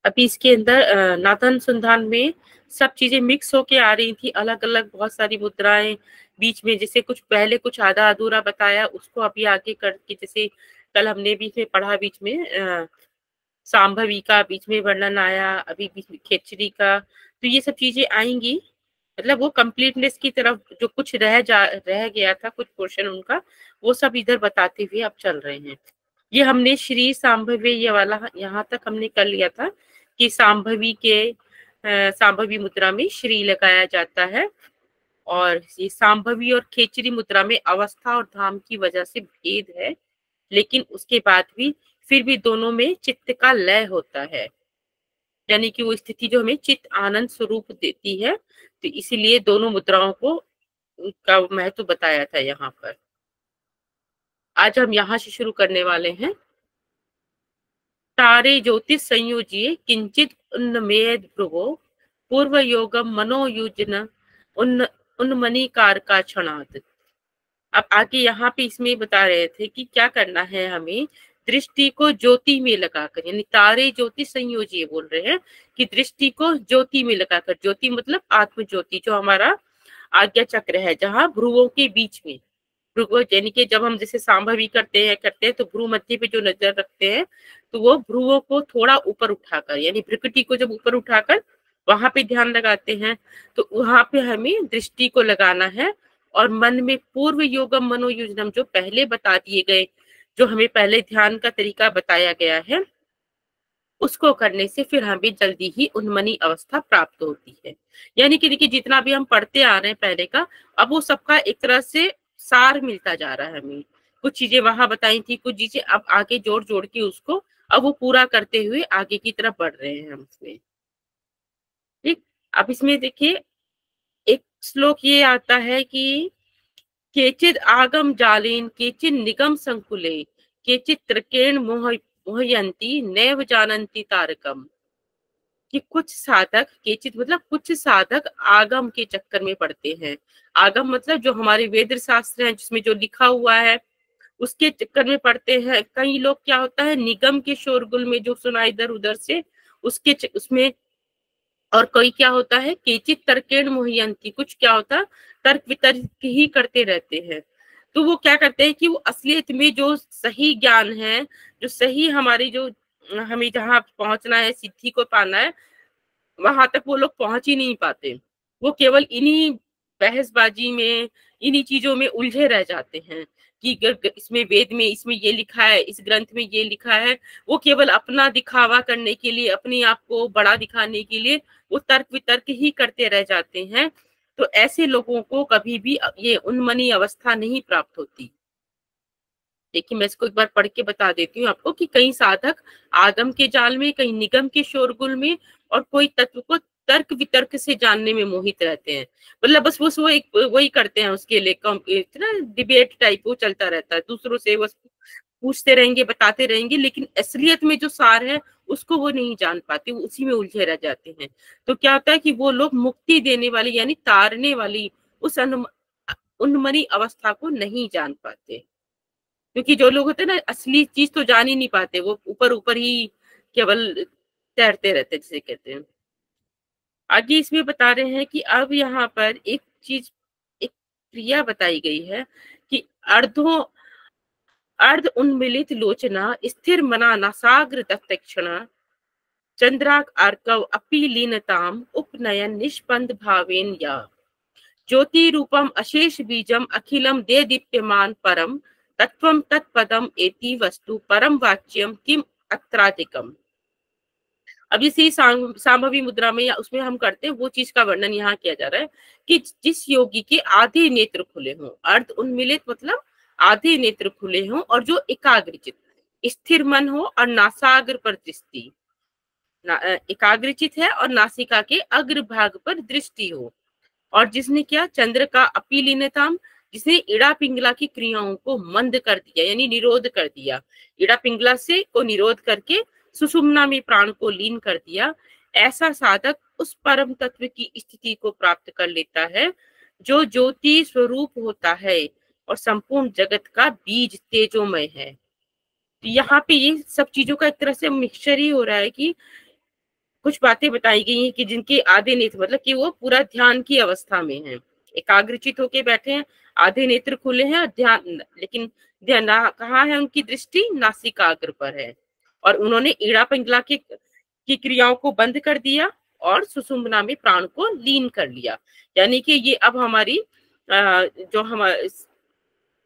अभी इसके अंदर नाथानुसंधान में सब चीजें मिक्स होके आ रही थी, अलग अलग बहुत सारी मुद्राएं बीच में, जैसे कुछ पहले कुछ आधा अधूरा बताया उसको अभी आगे करके, जैसे कल हमने बीच में पढ़ा, बीच में सांभवी का बीच में वर्णन आया, अभी बीच में खेचरी का, तो ये सब चीजें आएंगी। मतलब वो कंप्लीटनेस की तरफ जो कुछ रह गया था कुछ पोर्शन उनका, वो सब इधर बताते हुए अब चल रहे हैं। ये हमने श्री सांभवी ये वाला यहाँ तक हमने कर लिया था कि सांभवी के सांभवी मुद्रा में श्री लगाया जाता है, और ये सांभवी और खेचरी मुद्रा में अवस्था और धाम की वजह से भेद है, लेकिन उसके बाद भी फिर भी दोनों में चित्त का लय होता है, यानी कि वो स्थिति जो हमें चित्त आनंद स्वरूप देती है। तो इसीलिए दोनों मुद्राओं को का महत्व बताया था यहाँ पर। आज हम यहाँ से शुरू करने वाले हैं। तारे ज्योतिष संयोजिए किंचित उन्मेद भ्रुवो पूर्व योगम मनोयुजन उन्मनीकार का क्षणात। अब आगे यहाँ पे इसमें बता रहे थे कि क्या करना है हमें, दृष्टि को ज्योति में लगाकर, यानी तारे ज्योति संयोजी बोल रहे हैं कि दृष्टि को ज्योति में लगाकर, ज्योति मतलब आत्म ज्योति जो हमारा आज्ञा चक्र है, जहाँ भ्रुवों के बीच में, भ्रुव यानी कि जब हम जैसे सांभवी करते हैं तो भ्रू मध्य पे जो नजर रखते हैं, तो वो भ्रुवों को थोड़ा ऊपर उठाकर, यानी भ्रुकुटी को जब ऊपर उठाकर वहां पे ध्यान लगाते हैं, तो वहां पे हमें दृष्टि को लगाना है। और मन में पूर्व योगम मनोयुजनम जो पहले बता दिए गए, जो हमें पहले ध्यान का तरीका बताया गया है, उसको करने से फिर हमें जल्दी ही उन्मनी अवस्था प्राप्त होती है। यानी कि देखिए जितना भी हम पढ़ते आ रहे हैं पहले का, अब वो सबका एक तरह से सार मिलता जा रहा है हमें। कुछ चीजें वहां बताई थी, कुछ चीजें अब आगे जोड़ जोड़ के उसको अब वो पूरा करते हुए आगे की तरफ बढ़ रहे हैं हम इसमें। ठीक, अब इसमें देखिए एक श्लोक ये आता है कि केचिद आगम जालेन केचिद निगम संकुले केचिद त्रकेण मोहयंती नैव जानन्ति तारकम। कि कुछ साधक, केचित मतलब कुछ साधक आगम के चक्कर में पड़ते हैं। आगम मतलब जो हमारे वेद शास्त्र हैं जिसमें जो लिखा हुआ है उसके चक्कर में पड़ते हैं। कई लोग क्या होता है निगम के शोरगुल में जो सुना इधर उधर से उसमें, और कोई क्या होता है केचित तर्केण मोहयंती, कुछ क्या होता है तर्क वितर्क ही करते रहते हैं। तो वो क्या करते हैं कि वो असलियत में जो सही ज्ञान है, जो सही हमारी जो हमें जहाँ पहुंचना है, सिद्धि को पाना है, वहां तक वो लोग पहुंच ही नहीं पाते। वो केवल इन्हीं बहसबाजी में, इन्हीं चीजों में उलझे रह जाते हैं कि इसमें वेद में इसमें ये लिखा है, इस ग्रंथ में ये लिखा है। वो केवल अपना दिखावा करने के लिए, अपने आप को बड़ा दिखाने के लिए वो तर्क वितर्क ही करते रह जाते हैं। तो ऐसे लोगों को कभी भी ये उन्मनी अवस्था नहीं प्राप्त होती। देखिए मैं इसको एक बार पढ़ के बता देती हूँ आपको कि कई साधक आगम के जाल में, कई निगम के शोरगुल में, और कोई तत्व को तर्क वितर्क से जानने में मोहित रहते हैं। मतलब बस वो एक वही करते हैं, उसके लिए इतना डिबेट टाइप वो चलता रहता है, दूसरों से बस पूछते रहेंगे, बताते रहेंगे, लेकिन असलियत में जो सार है उसको वो नहीं जान पाते, वो उसी में उलझे रह जाते हैं। तो क्या होता है कि वो लोग मुक्ति देने वाली यानी तारने वाली उस उन्मनी अवस्था को नहीं जान पाते। क्योंकि जो लोग होते हैं ना असली चीज तो जान ही नहीं पाते, वो ऊपर ऊपर ही केवल तैरते रहते जिसे कहते हैं। आगे इसमें बता रहे हैं कि अब यहाँ पर एक चीज, एक क्रिया बताई गई है कि अर्धो अर्ध उन्मिलित लोचना स्थिर मना नासाग्र दत्तक्षण चंद्राक अर्कव अपि लीनताम उपनयन निष्पन्द भावेन या ज्योति रूपम अशेष बीजम अखिलम दे दीप्यमान परम तत्वम तत्पदम एति वस्तु परम वाच्यम किम अत्राधिकम। अब इसी सांभवी मुद्रा में या उसमें हम करते हैं वो चीज का वर्णन यहाँ किया जा रहा है कि जिस योगी के आधे नेत्र खुले हों, अर्ध उन्मिलित मतलब आधे नेत्र खुले हों, और जो एकाग्रचित स्थिर मन हो और नासाग्र पर दृष्टि, एकाग्रचित है और नासिका के अग्र भाग पर दृष्टि हो, और जिसने क्या चंद्र का अपीलीनताम, जिसने इड़ा पिंगला की क्रियाओं को मंद कर दिया यानी निरोध कर दिया, इड़ा पिंगला से को निरोध करके सुषुम्ना में प्राण को लीन कर दिया, ऐसा साधक उस परम तत्व की स्थिति को प्राप्त कर लेता है जो ज्योति स्वरूप होता है और संपूर्ण जगत का बीज तेजोमय है। तो यहाँ पे ये सब चीजों का एक तरह से मिक्सचर ही हो रहा है कि कुछ बातें बताई गई हैं कि जिनके आधे नेत्र मतलब कि वो पूरा ध्यान की अवस्था में है, एकाग्रचित होके बैठे हैं, आधे नेत्र खुले हैं और ध्यान, लेकिन ध्यान कहाँ है, उनकी दृष्टि नासिकाग्र पर है, और उन्होंने ईड़ा पिंगला की क्रियाओं को बंद कर दिया और सुषुम्ना में प्राण को लीन कर लिया। यानी कि ये अब हमारी जो हमारे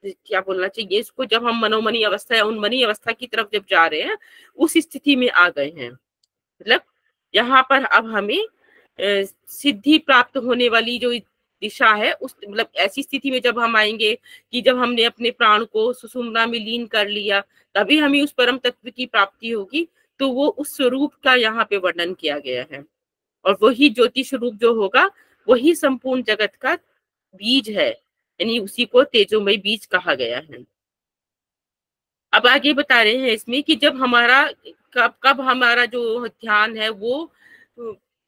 क्या बोलना चाहिए इसको, जब हम मनोमनी अवस्था या उन मनी अवस्था की तरफ जब जा रहे हैं, उस स्थिति में आ गए हैं। मतलब यहाँ पर अब हमें सिद्धि प्राप्त होने वाली जो दिशा है, उस मतलब ऐसी स्थिति में जब हम आएंगे कि जब हमने अपने प्राण को सुषुम्ना में लीन कर लिया, तभी हमें उस परम तत्व की प्राप्ति होगी। तो वो उस स्वरूप का यहाँ पे वर्णन किया गया है, और वही ज्योति स्वरूप जो होगा वही संपूर्ण जगत का बीज है, यानी उसी को तेजोमय बीज कहा गया है। अब आगे बता रहे हैं इसमें कि जब हमारा कब हमारा जो ध्यान है वो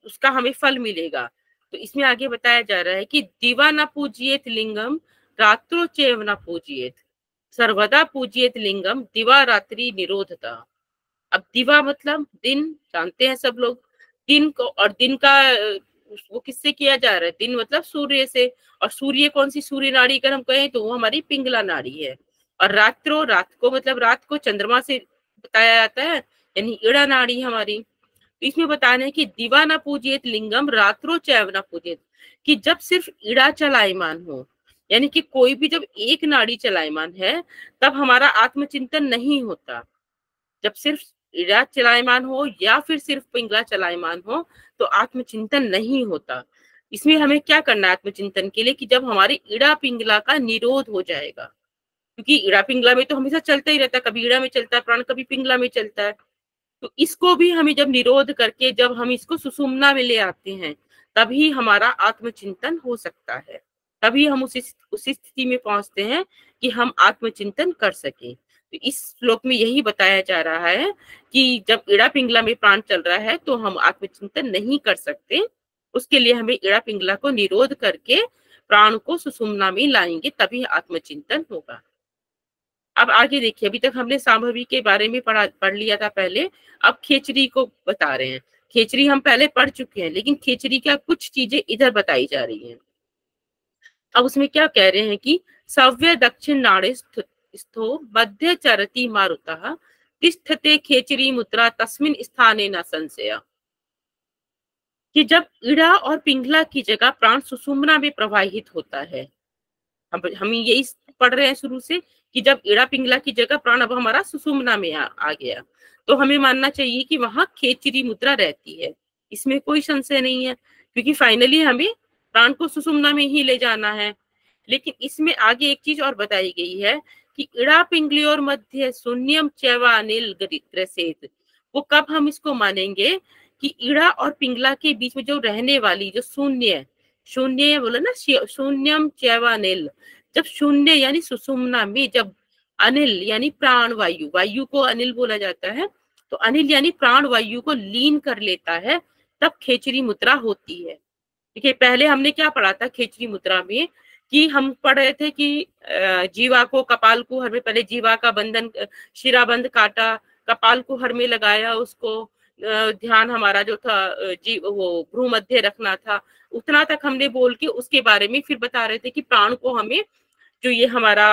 उसका हमें फल मिलेगा। तो इसमें आगे बताया जा रहा है कि दिवा न पूजिएत लिंगम रात्रो चैव न पूजिएत, सर्वदा पूजिएत लिंगम दिवा रात्रि निरोधता। अब दिवा मतलब दिन, जानते हैं सब लोग दिन को, और दिन का वो किससे किया जा रहा है, दिन मतलब सूर्य से, और सूर्य कौन सी सूर्य नाड़ी अगर हम कहें तो वो हमारी पिंगला नाड़ी है। और रात्रो, रात को मतलब रात को चंद्रमा से बताया जाता है, यानी ईड़ा नाड़ी हमारी। तो इसमें बताना है कि दिवा न पूजिएत लिंगम रात्रो चैव न पूजिएत, कि जब सिर्फ ईड़ा चलायमान हो, यानी कि कोई भी जब एक नाड़ी चलायमान है तब हमारा आत्मचिंतन नहीं होता। जब सिर्फ ईड़ा चलायमान हो या फिर सिर्फ पिंगला चलायमान हो तो आत्मचिंतन नहीं होता। इसमें हमें क्या करना है आत्मचिंतन के लिए, कि जब हमारे ईड़ा पिंगला का निरोध हो जाएगा, क्योंकि ईड़ा पिंगला में तो हमेशा चलता ही रहता है, कभी ईड़ा में चलता है प्राण, कभी पिंगला में चलता है। तो इसको भी हमें जब निरोध करके जब हम इसको सुषुम्ना में ले आते हैं, तभी हमारा आत्मचिंतन हो सकता है, तभी हम उसी स्थिति में पहुंचते हैं कि हम आत्मचिंतन कर सकें। तो इस श्लोक में यही बताया जा रहा है कि जब ईड़ा पिंगला में प्राण चल रहा है तो हम आत्मचिंतन नहीं कर सकते, उसके लिए हमें ईड़ा पिंगला को निरोध करके प्राण को सुषुम्ना में लाएंगे, तभी आत्मचिंतन होगा। अब आगे देखिए, अभी तक हमने सांभवी के बारे में पढ़ लिया था पहले, अब खेचरी को बता रहे हैं। खेचरी हम पहले पढ़ चुके हैं, लेकिन खेचरी का कुछ चीजें इधर बताई जा रही हैं। अब उसमें क्या कह रहे हैं कि सव्य दक्षिण नाड़े स्थो मध्य चरती मारुतः तिष्ठते खेचरी मुद्रा तस्मिन स्थाने न संशय, कि जब ईड़ा और पिंगला की जगह प्राण सुषुम्ना में प्रवाहित होता है। हम यही पढ़ रहे हैं शुरू से कि जब ईड़ा पिंगला की जगह प्राण अब हमारा सुषुम्ना में आ गया, तो हमें मानना चाहिए कि वहां खेचरी मुद्रा रहती है, इसमें कोई संशय नहीं है, क्योंकि फाइनली हमें प्राण को सुषुम्ना में ही ले जाना है। लेकिन इसमें आगे एक चीज और बताई गई है कि ईड़ा पिंगलियोर मध्य शून्यम चैवा अनिल ग्रसेत, वो कब हम इसको मानेंगे कि ईड़ा और पिंगला के बीच में जो रहने वाली जो शून्य, शून्य बोला ना, शून्यम चैवा अनिल, जब शून्य यानी सुषुम्ना में जब अनिल यानी प्राण वायु, वायु को अनिल बोला जाता है, तो अनिल यानी प्राण वायु को लीन कर लेता है, तब खेचरी मुद्रा होती है। देखिए पहले हमने क्या पढ़ा था खेचरी मुद्रा में, कि हम पढ़ रहे थे कि जीवा को कपाल को हर में, पहले जीवा का बंधन शिराबंध काटा, कपाल को हर में लगाया, उसको ध्यान हमारा जो था वो भ्रू मध्य रखना था, उतना तक हमने बोल के उसके बारे में फिर बता रहे थे कि प्राण को हमें जो ये हमारा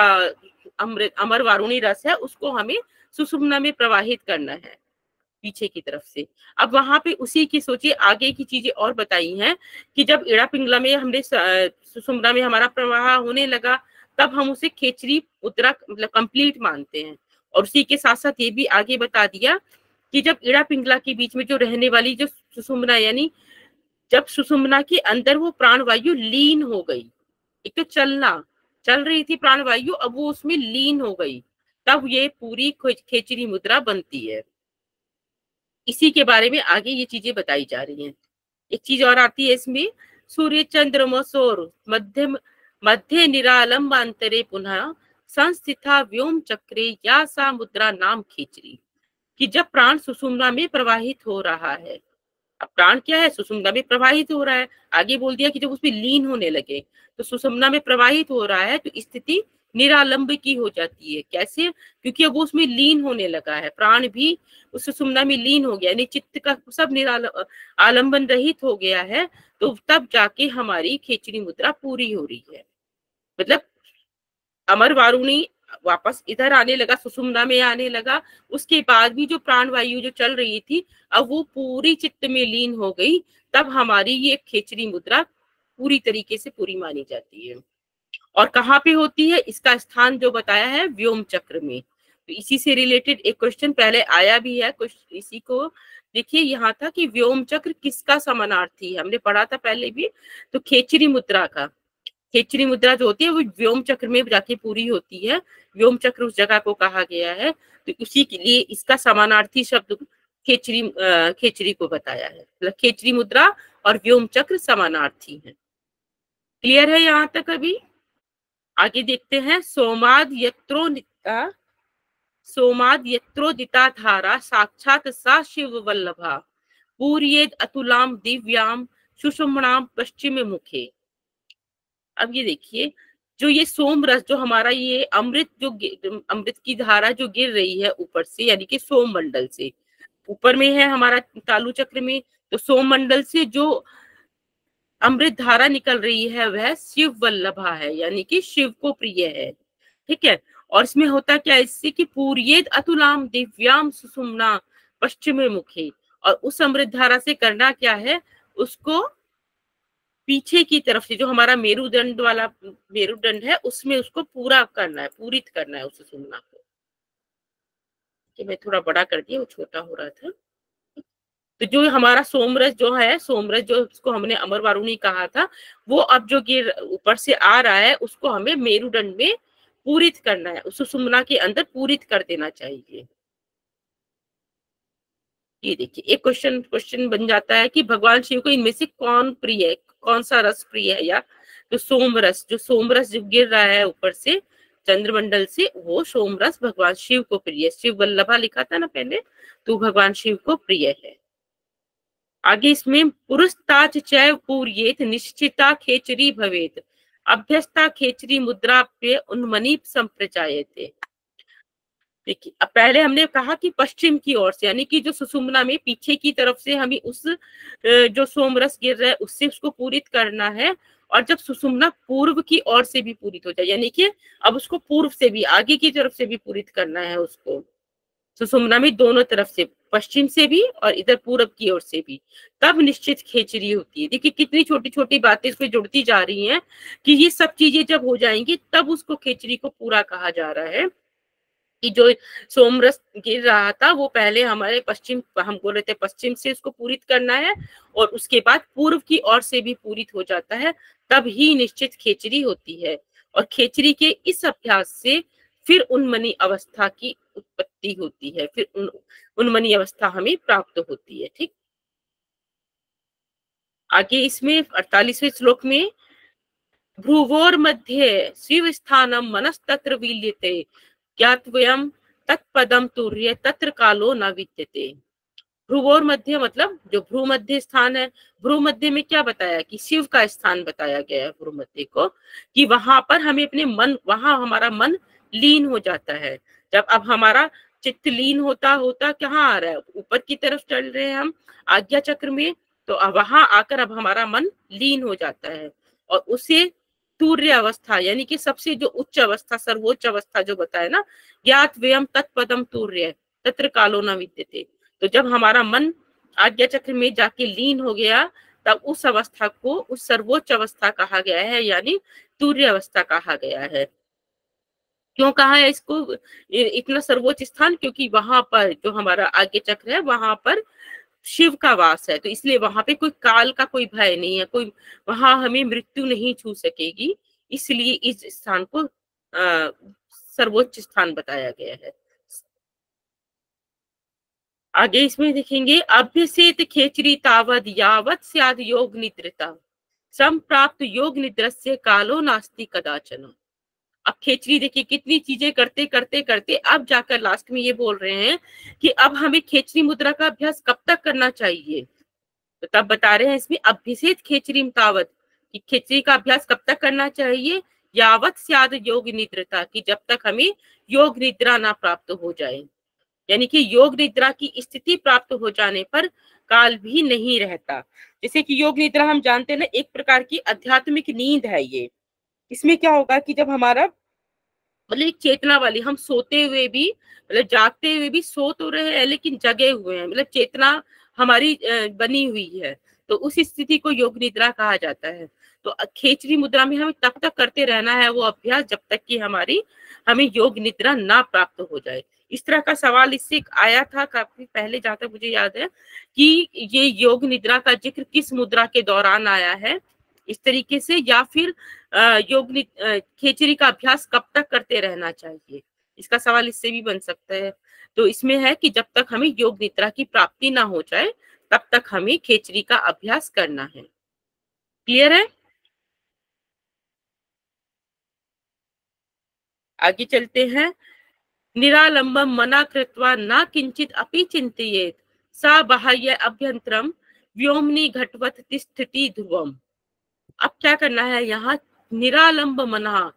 अमृत अमर वारुणी रस है उसको हमें सुषुम्ना में प्रवाहित करना है पीछे की तरफ से। अब वहां पे उसी की सोचिए आगे की चीजें और बताई हैं कि जब ईड़ा पिंगला में हमने सुषुम्ना में हमारा प्रवाह होने लगा, तब हम उसे खेचरी मुद्रा मतलब कंप्लीट मानते हैं। और उसी के साथ साथ ये भी आगे बता दिया कि जब ईड़ा पिंगला के बीच में जो रहने वाली जो सुषुम्ना, यानी जब सुषुम्ना के अंदर वो प्राणवायु लीन हो गई, एक तो चल रही थी प्राणवायु, अब वो उसमें लीन हो गई, तब ये पूरी खेचरी मुद्रा बनती है। इसी के बारे में आगे ये चीजें बताई जा रही हैं। एक चीज और आती है इसमें, सूर्य चंद्रमसोर मध्य मध्य निरालंबांतरे पुनः संस्थिता व्योम चक्रे या सा मुद्रा नाम खेचरी, कि जब प्राण सुषुम्ना में प्रवाहित हो रहा है, अब प्राण क्या है सुषुम्ना में प्रवाहित हो रहा है, आगे बोल दिया कि जब उसमें लीन होने लगे तो सुषुम्ना में प्रवाहित हो रहा है, तो स्थिति निरालंब की हो जाती है। कैसे? क्योंकि अब वो उसमें लीन होने लगा है, प्राण भी उस सुषुम्ना में लीन हो गया, यानी चित्त का सब आलंबन रहित हो गया है। तो तब जाके हमारी खेचरी मुद्रा पूरी हो रही है। मतलब अमर वारुणी वापस इधर आने लगा, सुषुम्ना में आने लगा, उसके बाद भी जो प्राण वायु जो चल रही थी अब वो पूरी चित्त में लीन हो गई, तब हमारी ये खेचरी मुद्रा पूरी तरीके से पूरी मानी जाती है। और कहाँ पे होती है? इसका स्थान जो बताया है व्योम चक्र में। तो इसी से रिलेटेड एक क्वेश्चन पहले आया भी है, कुछ इसी को देखिए, यहाँ था कि व्योम चक्र किसका समानार्थी है, हमने पढ़ा था पहले भी। तो खेचरी मुद्रा का, खेचरी मुद्रा जो होती है वो व्योम चक्र में जाके पूरी होती है। व्योम चक्र उस जगह को कहा गया है, तो उसी के लिए इसका समानार्थी शब्द खेचरी को बताया है। मतलब खेचरी मुद्रा और व्योम चक्र समानार्थी है। क्लियर है यहाँ तक? अभी आगे देखते हैं। सोमाद यत्रोदिता धारा साक्षात सा शिव वल्लभा पूर्येद अतुलाम दिव्याम सुषुम्नाम पश्चिम मुखे। अब ये देखिए, जो ये सोम रस, जो हमारा ये अमृत, जो अमृत की धारा जो गिर रही है ऊपर से, यानी कि सोम मंडल से ऊपर में है हमारा तालु चक्र में, तो सोम मंडल से जो अमृत धारा निकल रही है वह शिव वल्लभा है, यानी कि शिव को प्रिय है। ठीक है। और इसमें होता क्या है, इससे कि पूर्येद अतुलाम दिव्याम सुषुम्ना पश्चिम मुखे, और उस अमृत धारा से करना क्या है, उसको पीछे की तरफ से जो हमारा मेरुदंड वाला मेरुदंड है उसमें उसको पूरा करना है, पूरित करना है उस सुषुम्ना को। कि मैं थोड़ा बड़ा कर दिया, वो छोटा हो रहा था। तो जो हमारा सोमरस जो है, सोमरस जो उसको हमने अमर वारुणी कहा था, वो अब जो गिर ऊपर से आ रहा है उसको हमें मेरुदंड में पूरित करना है, उस सुषुम्ना के अंदर पूरित कर देना चाहिए। ये देखिए, एक क्वेश्चन बन जाता है कि भगवान शिव को इनमें से कौन प्रिय है, कौन सा रस प्रिय है, या तो सोमरस, जो सोमरस जो गिर रहा है ऊपर से चंद्रमंडल से, वो सोमरस भगवान शिव को प्रिय है। शिव वल्लभा लिखा था ना पहले, तो भगवान शिव को प्रिय है। आगे इसमें पुरस्ताच चैव पूर्येत निश्चिता खेचरी भवेत अभ्यस्ता खेचरी मुद्रा पे उन्मनी संप्रचायते। देखिए, अब पहले हमने कहा कि पश्चिम की ओर से, यानी कि जो सुषुम्ना में पीछे की तरफ से हमें उस जो सोमरस गिर रहा है उससे उसको पूरित करना है। और जब सुषुम्ना पूर्व की ओर से भी पूरित हो जाए, यानी कि अब उसको पूर्व से भी, आगे की तरफ से भी पूरित करना है उसको, सुषुम्ना में दोनों तरफ से, पश्चिम से भी और इधर पूर्व की ओर से भी, तब निश्चित खेचरी होती है। देखिए कितनी छोटी छोटी बातें इसमें जुड़ती जा रही हैं कि ये सब चीजें जब हो जाएंगी तब उसको खेचरी को पूरा कहा जा रहा है। कि जो सोमरस गिर रहा था वो पहले हमारे पश्चिम, हम बोल रहे थे पश्चिम से उसको पूरित करना है, और उसके बाद पूर्व की ओर से भी पूरित हो जाता है, तब ही निश्चित खेचरी होती है। और खेचरी के इस अभ्यास से फिर उन्मनी अवस्था की उत्पत्ति होती है, फिर उन्मनी अवस्था हमें प्राप्त होती है। ठीक, आगे इसमें 48वें श्लोक में भ्रुवोर मध्य शिव स्थानम मनस्तत्र विलीयते ज्ञातव्यम तत्पदम तुर्य तत्र कालो न विद्यते। भ्रुवोर मध्य मतलब जो भ्रू मध्य स्थान है, भ्रू मध्य में क्या बताया कि शिव का स्थान बताया गया है भ्रू मध्य को, कि वहां पर हमें अपने मन, वहां हमारा मन लीन हो जाता है। जब अब हमारा चित्त लीन होता होता कहाँ आ रहा है, ऊपर की तरफ चल रहे हैं हम आज्ञा चक्र में, तो अब वहां आकर अब हमारा मन लीन हो जाता है, और उसे तूर्य अवस्था, यानी कि सबसे जो उच्च अवस्था, सर्वोच्च अवस्था जो बताया ना, ज्ञात व्यम तत्पदम तूर्य तत्र कालो न विद्यते। तो जब हमारा मन आज्ञा चक्र में जाके लीन हो गया, तब उस अवस्था को उस सर्वोच्च अवस्था कहा गया है, यानी तूर्य अवस्था कहा गया है। क्यों कहा है इसको इतना सर्वोच्च स्थान? क्योंकि वहां पर जो हमारा आज्ञा चक्र है वहां पर शिव का वास है, तो इसलिए वहां पे कोई काल का कोई भय नहीं है, कोई वहां हमें मृत्यु नहीं छू सकेगी, इसलिए इस स्थान को सर्वोच्च स्थान बताया गया है। आगे इसमें देखेंगे, अभ्यसेत खेचरी तावद यावत स्याद योग निद्रता संप्राप्त योग निद्रस्य कालो नास्ति कदाचन। अब खेचरी देखिए कितनी चीजें करते करते करते अब जाकर लास्ट में ये बोल रहे हैं कि अब हमें खेचरी मुद्रा का अभ्यास कब तक करना चाहिए। तो तब बता रहे हैं इसमें, अभ्यसेत खेचरी तावत, कि खेचरी का अभ्यास कब तक करना चाहिए, यावत स्याद योग निद्रता, की जब तक हमें योग निद्रा ना प्राप्त हो जाए, यानी कि योग निद्रा की स्थिति प्राप्त हो जाने पर काल भी नहीं रहता। जैसे कि योग निद्रा हम जानते हैं ना, एक प्रकार की आध्यात्मिक नींद है ये। इसमें क्या होगा कि जब हमारा मतलब एक चेतना वाली, हम सोते हुए भी मतलब जागते हुए भी सो तो रहे हैं लेकिन जगे हुए हैं, मतलब चेतना हमारी बनी हुई है, तो उस स्थिति को योग निद्रा कहा जाता है। तो खेचरी मुद्रा में हमें तब तक करते रहना है वो अभ्यास जब तक कि हमें योग निद्रा ना प्राप्त हो जाए। इस तरह का सवाल इससे आया था काफी पहले, जहां तक मुझे याद है कि ये योग निद्रा का जिक्र किस मुद्रा के दौरान आया है इस तरीके से, या फिर खेचरी का अभ्यास कब तक करते रहना चाहिए, इसका सवाल इससे भी बन सकता है। तो इसमें है कि जब तक हमें योग निद्रा की प्राप्ति ना हो जाए तब तक हमें खेचरी का अभ्यास करना है। क्लियर है? आगे चलते हैं। निरालंबम मना कृत्वा न किंचित अपि चिंतयेत, सा बाह्य अभ्यंतरम व्योमनि घटवत तिष्ठति ध्रुवम। अब क्या करना है यहाँ? निरालंब मना,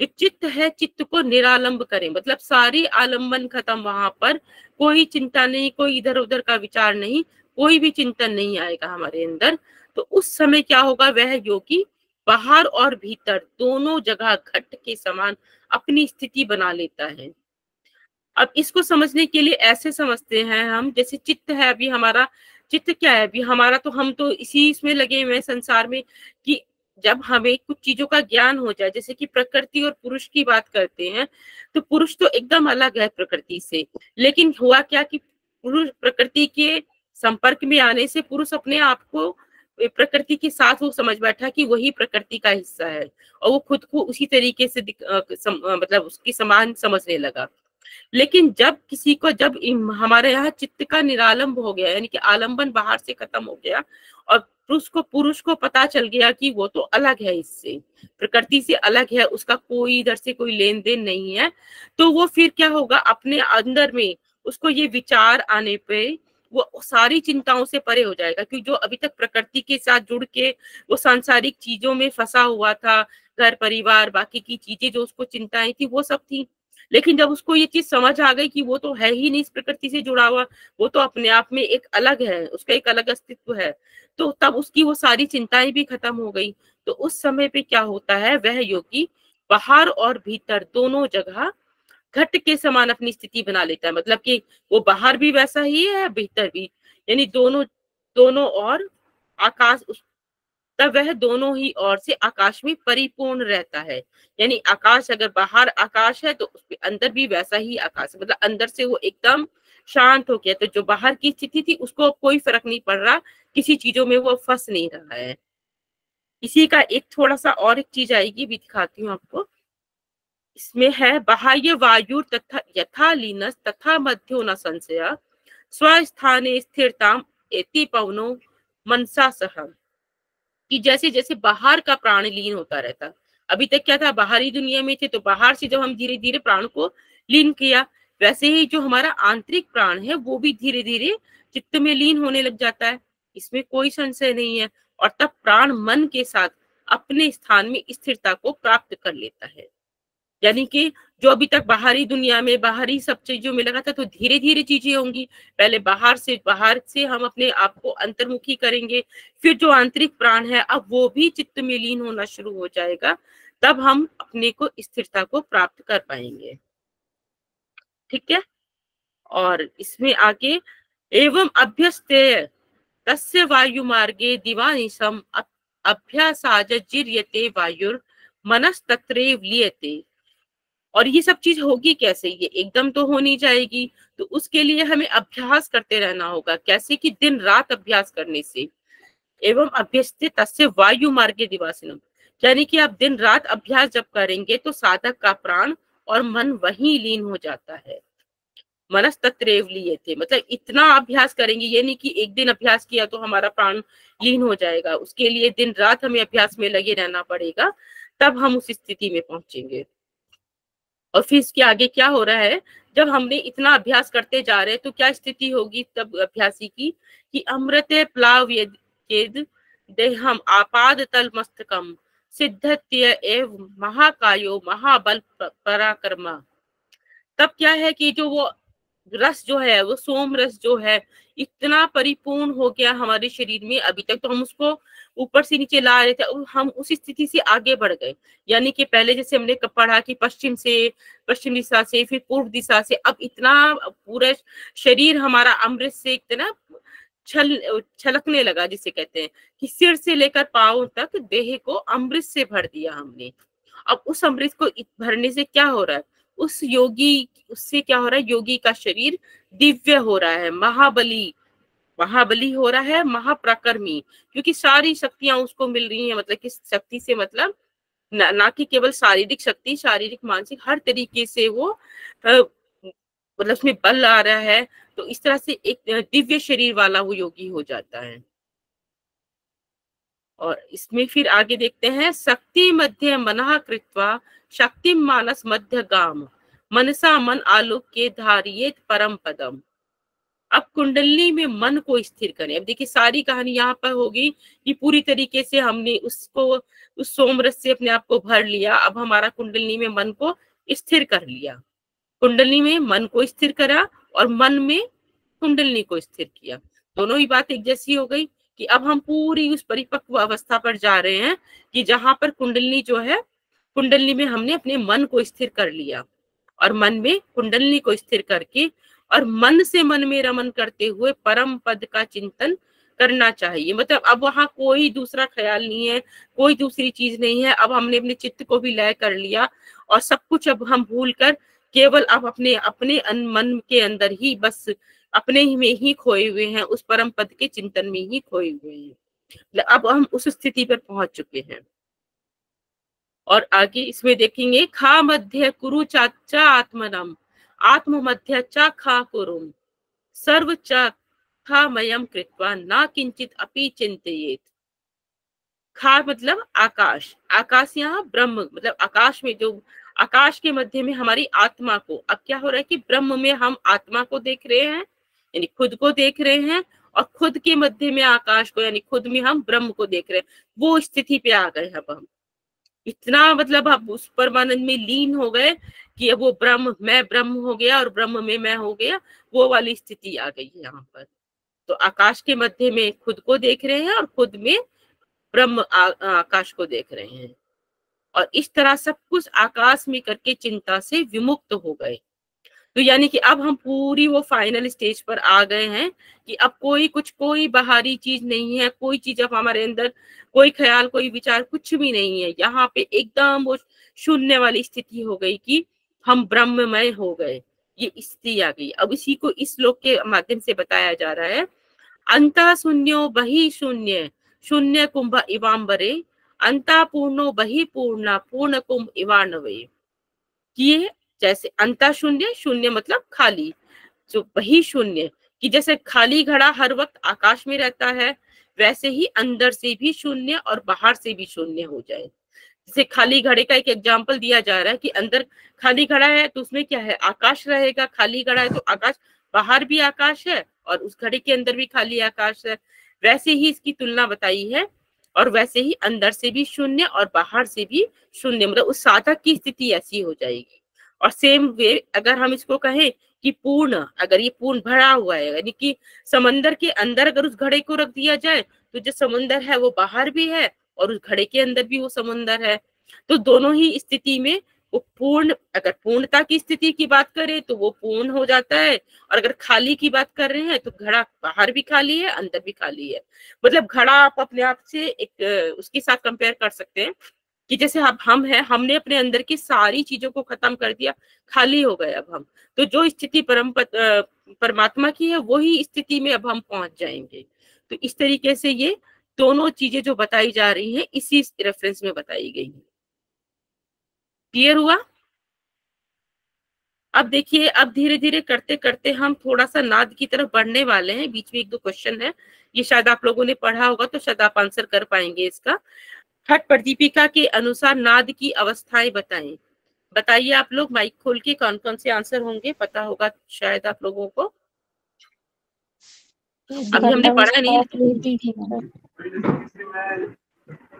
चित्त है, चित्त को निरालंब करें, मतलब सारी आलंबन खत्म, वहां पर कोई चिंता नहीं, कोई इधर उधर का विचार नहीं, कोई भी चिंतन नहीं आएगा हमारे अंदर। तो उस समय क्या होगा? वह योगी बाहर और भीतर दोनों जगह घट के समान अपनी स्थिति बना लेता है। अब इसको समझने के लिए ऐसे समझते हैं हम, जैसे चित्त है अभी हमारा, चित्त क्या है अभी हमारा, तो हम तो इसी इसमें लगे हुए हैं संसार में कि जब हमें कुछ चीजों का ज्ञान हो जाए, जैसे कि प्रकृति और पुरुष की बात करते हैं, तो पुरुष तो एकदम अलग है प्रकृति से, लेकिन हुआ क्या कि पुरुष प्रकृति के संपर्क में आने से पुरुष अपने आप को प्रकृति के साथ वो समझ बैठा कि वही प्रकृति का हिस्सा है, और वो खुद को उसी तरीके से मतलब उसकी समान समझने लगा। लेकिन जब किसी को, जब हमारे यहाँ चित्त का निरालंब हो गया, यानी कि आलंबन बाहर से खत्म हो गया, और पुरुष को पता चल गया कि वो तो अलग है, इससे प्रकृति से अलग है, उसका कोई इधर से कोई लेन देन नहीं है, तो वो फिर क्या होगा? अपने अंदर में उसको ये विचार आने पे वो सारी चिंताओं से परे हो जाएगा, क्योंकि जो अभी तक प्रकृति के साथ जुड़ के वो सांसारिक चीजों में फंसा हुआ था, घर परिवार बाकी की चीजें जो उसको चिंताएं थी वो सब थी, लेकिन जब उसको ये चीज समझ आ गई कि वो तो है ही नहीं इस प्रकृति से जुड़ा हुआ, वो तो अपने आप में एक अलग है, उसका एक अलग अस्तित्व है, तो तब उसकी वो सारी चिंताएं भी खत्म हो गई। तो उस समय पे क्या होता है? वह योगी बाहर और भीतर दोनों जगह घट के समान अपनी स्थिति बना लेता है, मतलब कि वो बाहर भी वैसा ही है, भीतर भी, यानी दोनों दोनों और आकाश, तब वह दोनों ही ओर से आकाश में परिपूर्ण रहता है। यानी आकाश, अगर बाहर आकाश है तो उसके अंदर भी वैसा ही आकाश है, मतलब अंदर से वो एकदम शांत हो गया, तो जो बाहर की स्थिति थी उसको कोई फर्क नहीं पड़ रहा, किसी चीजों में वो फंस नहीं रहा है। इसी का एक थोड़ा सा और एक चीज आएगी, भी दिखाती हूँ आपको। इसमें है बाह्य वायु तथा यथा लीनस तथा मध्यो न संशय, स्वस्थाने स्थिरताम एति पवनो मनसा सह, कि जैसे जैसे बाहर का प्राण लीन होता रहता, अभी तक क्या था? बाहरी दुनिया में थे, तो बाहर से जब हम धीरे धीरे प्राण को लीन किया, वैसे ही जो हमारा आंतरिक प्राण है वो भी धीरे धीरे चित्त में लीन होने लग जाता है, इसमें कोई संशय नहीं है, और तब प्राण मन के साथ अपने स्थान में स्थिरता को प्राप्त कर लेता है। यानी कि जो अभी तक बाहरी दुनिया में बाहरी सब चीजों में लगा था, तो धीरे धीरे चीजें होंगी, पहले बाहर से हम अपने आप को अंतर्मुखी करेंगे, फिर जो आंतरिक प्राण है अब वो भी चित्त में लीन होना शुरू हो जाएगा, तब हम अपने को स्थिरता को प्राप्त कर पाएंगे। ठीक है? और इसमें आगे, एवं अभ्यस्तेय तस्य वायु मार्गे दिवानिशम अभ्यासाज जिर्यते वायुर मनस्तत्रेव लियते। और ये सब चीज होगी कैसे? ये एकदम तो हो नहीं जाएगी, तो उसके लिए हमें अभ्यास करते रहना होगा। कैसे? कि दिन रात अभ्यास करने से। एवं अभ्यस्ते तस्य वायु मार्गे दिवासिनम, यानी कि आप दिन रात अभ्यास जब करेंगे तो साधक का प्राण और मन वहीं लीन हो जाता है। मनस तत्रेव लिए थे, मतलब इतना अभ्यास करेंगे, ये नहीं कि एक दिन अभ्यास किया तो हमारा प्राण लीन हो जाएगा, उसके लिए दिन रात हमें अभ्यास में लगे रहना पड़ेगा, तब हम उस स्थिति में पहुंचेंगे। और फिर इसके आगे क्या हो रहा है? जब हमने इतना अभ्यास करते जा रहे हैं तो क्या स्थिति होगी तब अभ्यासी की? कि अमृते प्लाव यद देहम आपाद तल मस्तकम सिद्धत्य एव महाकायो महाबल पराक्रम। तब क्या है कि जो वो रस जो है, वो सोम रस जो है, इतना परिपूर्ण हो गया हमारे शरीर में। अभी तक तो हम उसको ऊपर से नीचे ला रहे थे, और हम उस स्थिति से आगे बढ़ गए। यानी कि पहले जैसे हमने पढ़ा कि पश्चिम दिशा से, फिर पूर्व दिशा से, अब इतना पूरा शरीर हमारा अमृत से इतना छलकने लगा, जिसे कहते हैं कि सिर से लेकर पांव तक देह को अमृत से भर दिया हमने। अब उस अमृत को भरने से क्या हो रहा है, उससे क्या हो रहा है, योगी का शरीर दिव्य हो रहा है, महाबली हो रहा है, महापराक्रमी, क्योंकि सारी शक्तियां उसको मिल रही हैं। मतलब किस शक्ति से, मतलब ना कि केवल शारीरिक शक्ति, शारीरिक मानसिक हर तरीके से वो मतलब उसमें बल आ रहा है। तो इस तरह से एक दिव्य शरीर वाला वो योगी हो जाता है। और इसमें फिर आगे देखते हैं, शक्ति मध्य मनः कृत्वा शक्ति मानस मध्य गाम मनसा मन आलोक के धारियेत परम पदम। अब कुंडली में मन को स्थिर करें। अब देखिए सारी कहानी यहाँ पर होगी कि पूरी तरीके से हमने उसको उस सोमरस से अपने आप को भर लिया। अब हमारा कुंडली में मन को स्थिर कर लिया, कुंडली में मन को स्थिर करा और मन में कुंडली को स्थिर किया। दोनों ही बात एक जैसी हो गई कि अब हम पूरी उस परिपक्व अवस्था पर जा रहे हैं कि जहां पर कुंडली जो है, कुंडली में हमने अपने मन को स्थिर कर लिया, और मन में कुंडली को स्थिर करके और मन से मन में रमन करते हुए परम पद का चिंतन करना चाहिए। मतलब अब वहां कोई दूसरा ख्याल नहीं है, कोई दूसरी चीज नहीं है। अब हमने अपने चित्त को भी लय कर लिया और सब कुछ अब हम भूल कर केवल अब अपने अपने मन के अंदर ही बस अपने ही में ही खोए हुए हैं, उस परम पद के चिंतन में ही खोए हुए हैं। अब हम उस स्थिति पर पहुंच चुके हैं। और आगे इसमें देखेंगे, खा मध्य कुरु चाचा आत्मनम आत्म मध्य चा खा कुरुम सर्व चा खा मयम कृत्वा ना किंचित अपि चिंतयेत। खा मतलब आकाश, आकाश यहाँ ब्रह्म, मतलब आकाश में जो आकाश के मध्य में हमारी आत्मा को, अब क्या हो रहा है कि ब्रह्म में हम आत्मा को देख रहे हैं, यानी खुद को देख रहे हैं, और खुद के मध्य में आकाश को, यानी खुद में हम ब्रह्म को देख रहे हैं। वो स्थिति पे आ गए। अब हम इतना मतलब अब उस परमानंद में लीन हो गए कि अब वो मैं ब्रह्म हो गया और ब्रह्म में मैं हो गया, वो वाली स्थिति आ गई है यहाँ पर। तो आकाश के मध्य में खुद को देख रहे हैं और खुद में ब्रह्म आकाश को देख रहे हैं, और इस तरह सब कुछ आकाश में करके चिंता से विमुक्त हो गए। तो यानी कि अब हम पूरी वो फाइनल स्टेज पर आ गए हैं कि अब कोई बाहरी चीज नहीं है, कोई चीज अब हमारे अंदर, कोई ख्याल, कोई विचार, कुछ भी नहीं है। यहाँ पे एकदम वो शून्य वाली स्थिति हो गई कि हम ब्रह्ममय हो गए, ये स्थिति आ गई। अब इसी को इस श्लोक के माध्यम से बताया जा रहा है, अंता शून्यो बहि शून्य शून्य कुंभ इवाम्बरे अंता पूर्णो बहि पूर्णा पूर्ण कुंभ इवानवे। ये जैसे अंता शून्य, शून्य मतलब खाली, जो बही शून्य, कि जैसे खाली घड़ा हर वक्त आकाश में रहता है, वैसे ही अंदर से भी शून्य और बाहर से भी शून्य हो जाए। जैसे खाली घड़े का एक एग्जाम्पल दिया जा रहा है कि अंदर खाली घड़ा है तो उसमें क्या है, आकाश रहेगा। खाली घड़ा है तो आकाश, बाहर भी आकाश है और उस घड़े के अंदर भी खाली आकाश है। वैसे ही इसकी तुलना बताई है, और वैसे ही अंदर से भी शून्य और बाहर से भी शून्य, मतलब उस साधक की स्थिति ऐसी हो जाएगी। और सेम वे अगर हम इसको कहें कि पूर्ण, अगर ये पूर्ण भरा हुआ है, यानी कि समंदर के अंदर अगर उस घड़े को रख दिया जाए तो जो समंदर है वो बाहर भी है और उस घड़े के अंदर भी वो समंदर है। तो दोनों ही स्थिति में वो पूर्ण, अगर पूर्णता की स्थिति की बात करें तो वो पूर्ण हो जाता है, और अगर खाली की बात कर रहे हैं तो घड़ा बाहर भी खाली है, अंदर भी खाली है। मतलब घड़ा आप अपने आप से एक उसके साथ कंपेयर कर सकते हैं कि जैसे अब हम हैं, हमने अपने अंदर की सारी चीजों को खत्म कर दिया, खाली हो गए अब हम। तो जो स्थिति परमात्मा की है, वही स्थिति में अब हम पहुंच जाएंगे। तो इस तरीके से ये दोनों चीजें जो बताई जा रही हैं इसी रेफरेंस में बताई गई है। क्लियर हुआ? अब देखिए, अब धीरे धीरे करते करते हम थोड़ा सा नाद की तरफ बढ़ने वाले हैं। बीच में एक दो क्वेश्चन है, ये शायद आप लोगों ने पढ़ा होगा तो शायद आप आंसर कर पाएंगे इसका। हठ प्रदीपिका के अनुसार नाद की अवस्थाएं बताएं। बताइए आप लोग माइक खोल के, कौन कौन से आंसर होंगे, पता होगा शायद आप लोगों को। अभी हमने पढ़ा नहीं।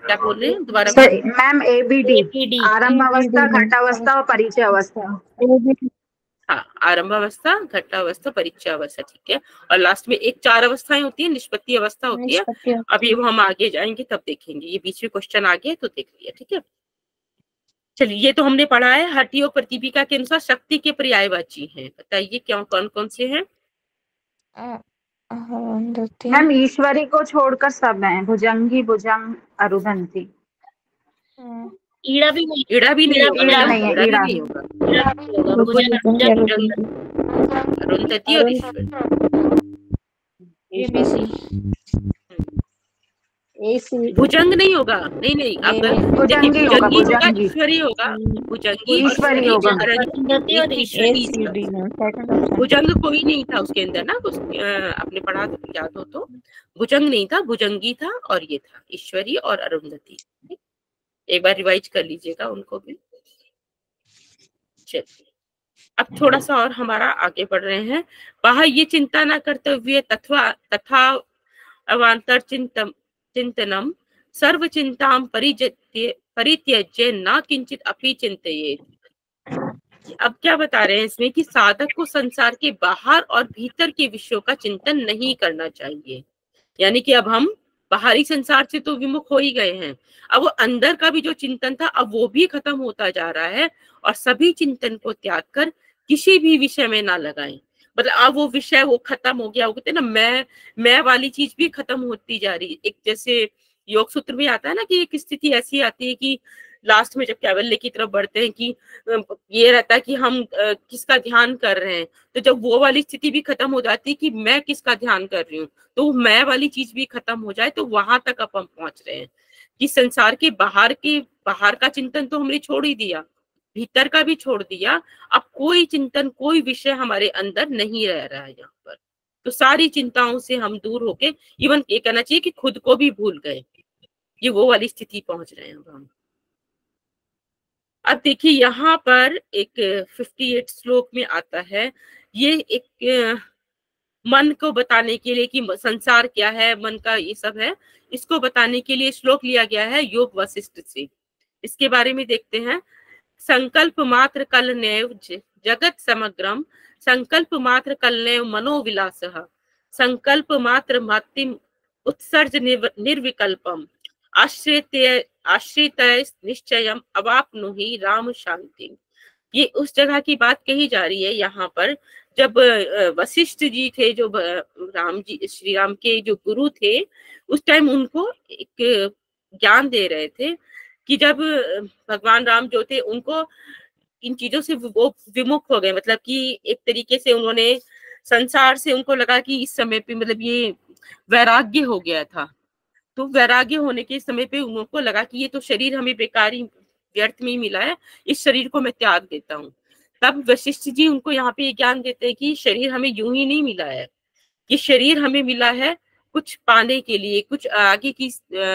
क्या बोल रहे हैं दोबारा? मैम ABD, आरंभ अवस्था, घटावस्था और परिचय अवस्था। हाँ, आरंभावस्था, घटावस्था, परिचय अवस्था, ठीक है। और लास्ट में एक 4 अवस्थाएं होती है, निष्पत्ति अवस्था होती है। अभी वो हम आगे जाएंगे तब देखेंगे, ये बीच में क्वेश्चन आ गया तो देख लिया, ठीक है। चलिए, ये तो हमने पढ़ा है। हठी और प्रतिपिका के अनुसार शक्ति के पर्यायवाची हैं, बताइए क्या कौन कौन से हैं? मैम ईश्वरी को छोड़कर सब हैं, भुजंगी, भुजंग, अरुधंती। ईड़ा भी नहीं होगा, ईड़ा नहीं है, ईड़ा भी ईड़ा नहीं होगा। अरुंधति और ईश्वर। भुजंग नहीं होगा, नहीं अब भुजंगी होगा, भुजंगी। ईश्वरी होगा, भुजंगी ईश्वरी होगा। भुजंग कोई नहीं था उसके अंदर ना, आपने पढ़ा याद हो तो। भुजंग नहीं था, भुजंगी था और ये था ईश्वरी और अरुंधति। एक बार रिवाइज कर लीजिएगा उनको भी। चलिए, अब थोड़ा सा और हमारा आगे बढ़ रहे हैं। बाह्य चिंता न करते हुए तथा अवांतर चिंतनम सर्व चिंतां परित्यज्य न किंचित अपि चिंतयेत्। अब क्या बता रहे हैं इसमें कि साधक को संसार के बाहर और भीतर के विषयों का चिंतन नहीं करना चाहिए। यानी कि अब हम बाहरी संसार से तो विमुख हो ही गए हैं, अब वो अंदर का भी जो चिंतन था अब वो भी खत्म होता जा रहा है। और सभी चिंतन को त्याग कर किसी भी विषय में ना लगाएं। मतलब अब वो विषय वो खत्म हो गया, वो कहते हैं ना, मैं वाली चीज भी खत्म होती जा रही है। एक जैसे योग सूत्र में आता है ना कि एक स्थिति ऐसी आती है कि लास्ट में जब कैवल्य की तरफ बढ़ते हैं कि ये रहता है कि हम किसका ध्यान कर रहे हैं। तो जब वो वाली स्थिति भी खत्म हो जाती है कि मैं किसका ध्यान कर रही हूँ, तो मैं वाली चीज भी खत्म हो जाए, तो वहां तक अब हम पहुंच रहे हैं कि संसार के बाहर का चिंतन तो हमने छोड़ ही दिया, भीतर का भी छोड़ दिया। अब कोई चिंतन, कोई विषय हमारे अंदर नहीं रह रहा है यहाँ पर। तो सारी चिंताओं से हम दूर होके, इवन ये कहना चाहिए कि खुद को भी भूल गए, ये वो वाली स्थिति पहुंच रहे हैं अब हम। अब देखिए यहाँ पर एक 58 श्लोक में आता है, ये एक मन को बताने के लिए कि संसार क्या है, मन का ये सब है, इसको बताने के लिए श्लोक लिया गया है योग वशिष्ठ से। इसके बारे में देखते हैं। संकल्प मात्र कलनेव जगत समग्रम, संकल्प मात्र कलनेव मनोविलासः, संकल्प मात्र मतिम उत्सर्ज निर्विकल्पम, आश्रित निश्चयम अवाप्नुहि राम शांति। ये उस जगह की बात कही जा रही है यहाँ पर, जब वशिष्ठ जी थे, जो राम जी, श्री राम के जो गुरु थे, उस टाइम उनको एक ज्ञान दे रहे थे कि जब भगवान राम जो थे उनको इन चीजों से वो विमुख हो गए, मतलब कि एक तरीके से उन्होंने संसार से, उनको लगा कि इस समय पे मतलब ये वैराग्य हो गया था। तो वैराग्य होने के समय पे उनको लगा कि ये तो शरीर हमें बेकारी व्यर्थ में ही मिला है, इस शरीर को मैं त्याग देता हूँ। तब वशिष्ठ जी उनको यहाँ पे ज्ञान देते हैं कि शरीर हमें यूं ही नहीं मिला है, ये शरीर हमें मिला है कुछ पाने के लिए, कुछ आगे की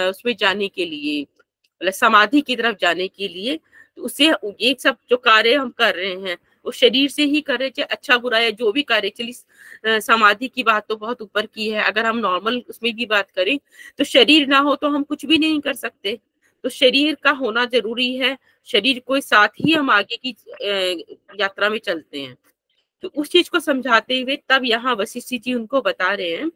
उसमें जाने के लिए, मतलब समाधि की तरफ जाने के लिए। तो उससे ये सब जो कार्य हम कर रहे हैं वो शरीर से ही कर रहे, चाहे अच्छा बुरा है जो भी कार्य। चलिए समाधि की बात तो बहुत ऊपर की है, अगर हम नॉर्मल उसमें भी बात करें तो शरीर ना हो तो हम कुछ भी नहीं कर सकते। तो शरीर का होना जरूरी है, शरीर को साथ ही हम आगे की यात्रा में चलते हैं। तो उस चीज को समझाते हुए तब यहाँ वशिष्ठ जी उनको बता रहे हैं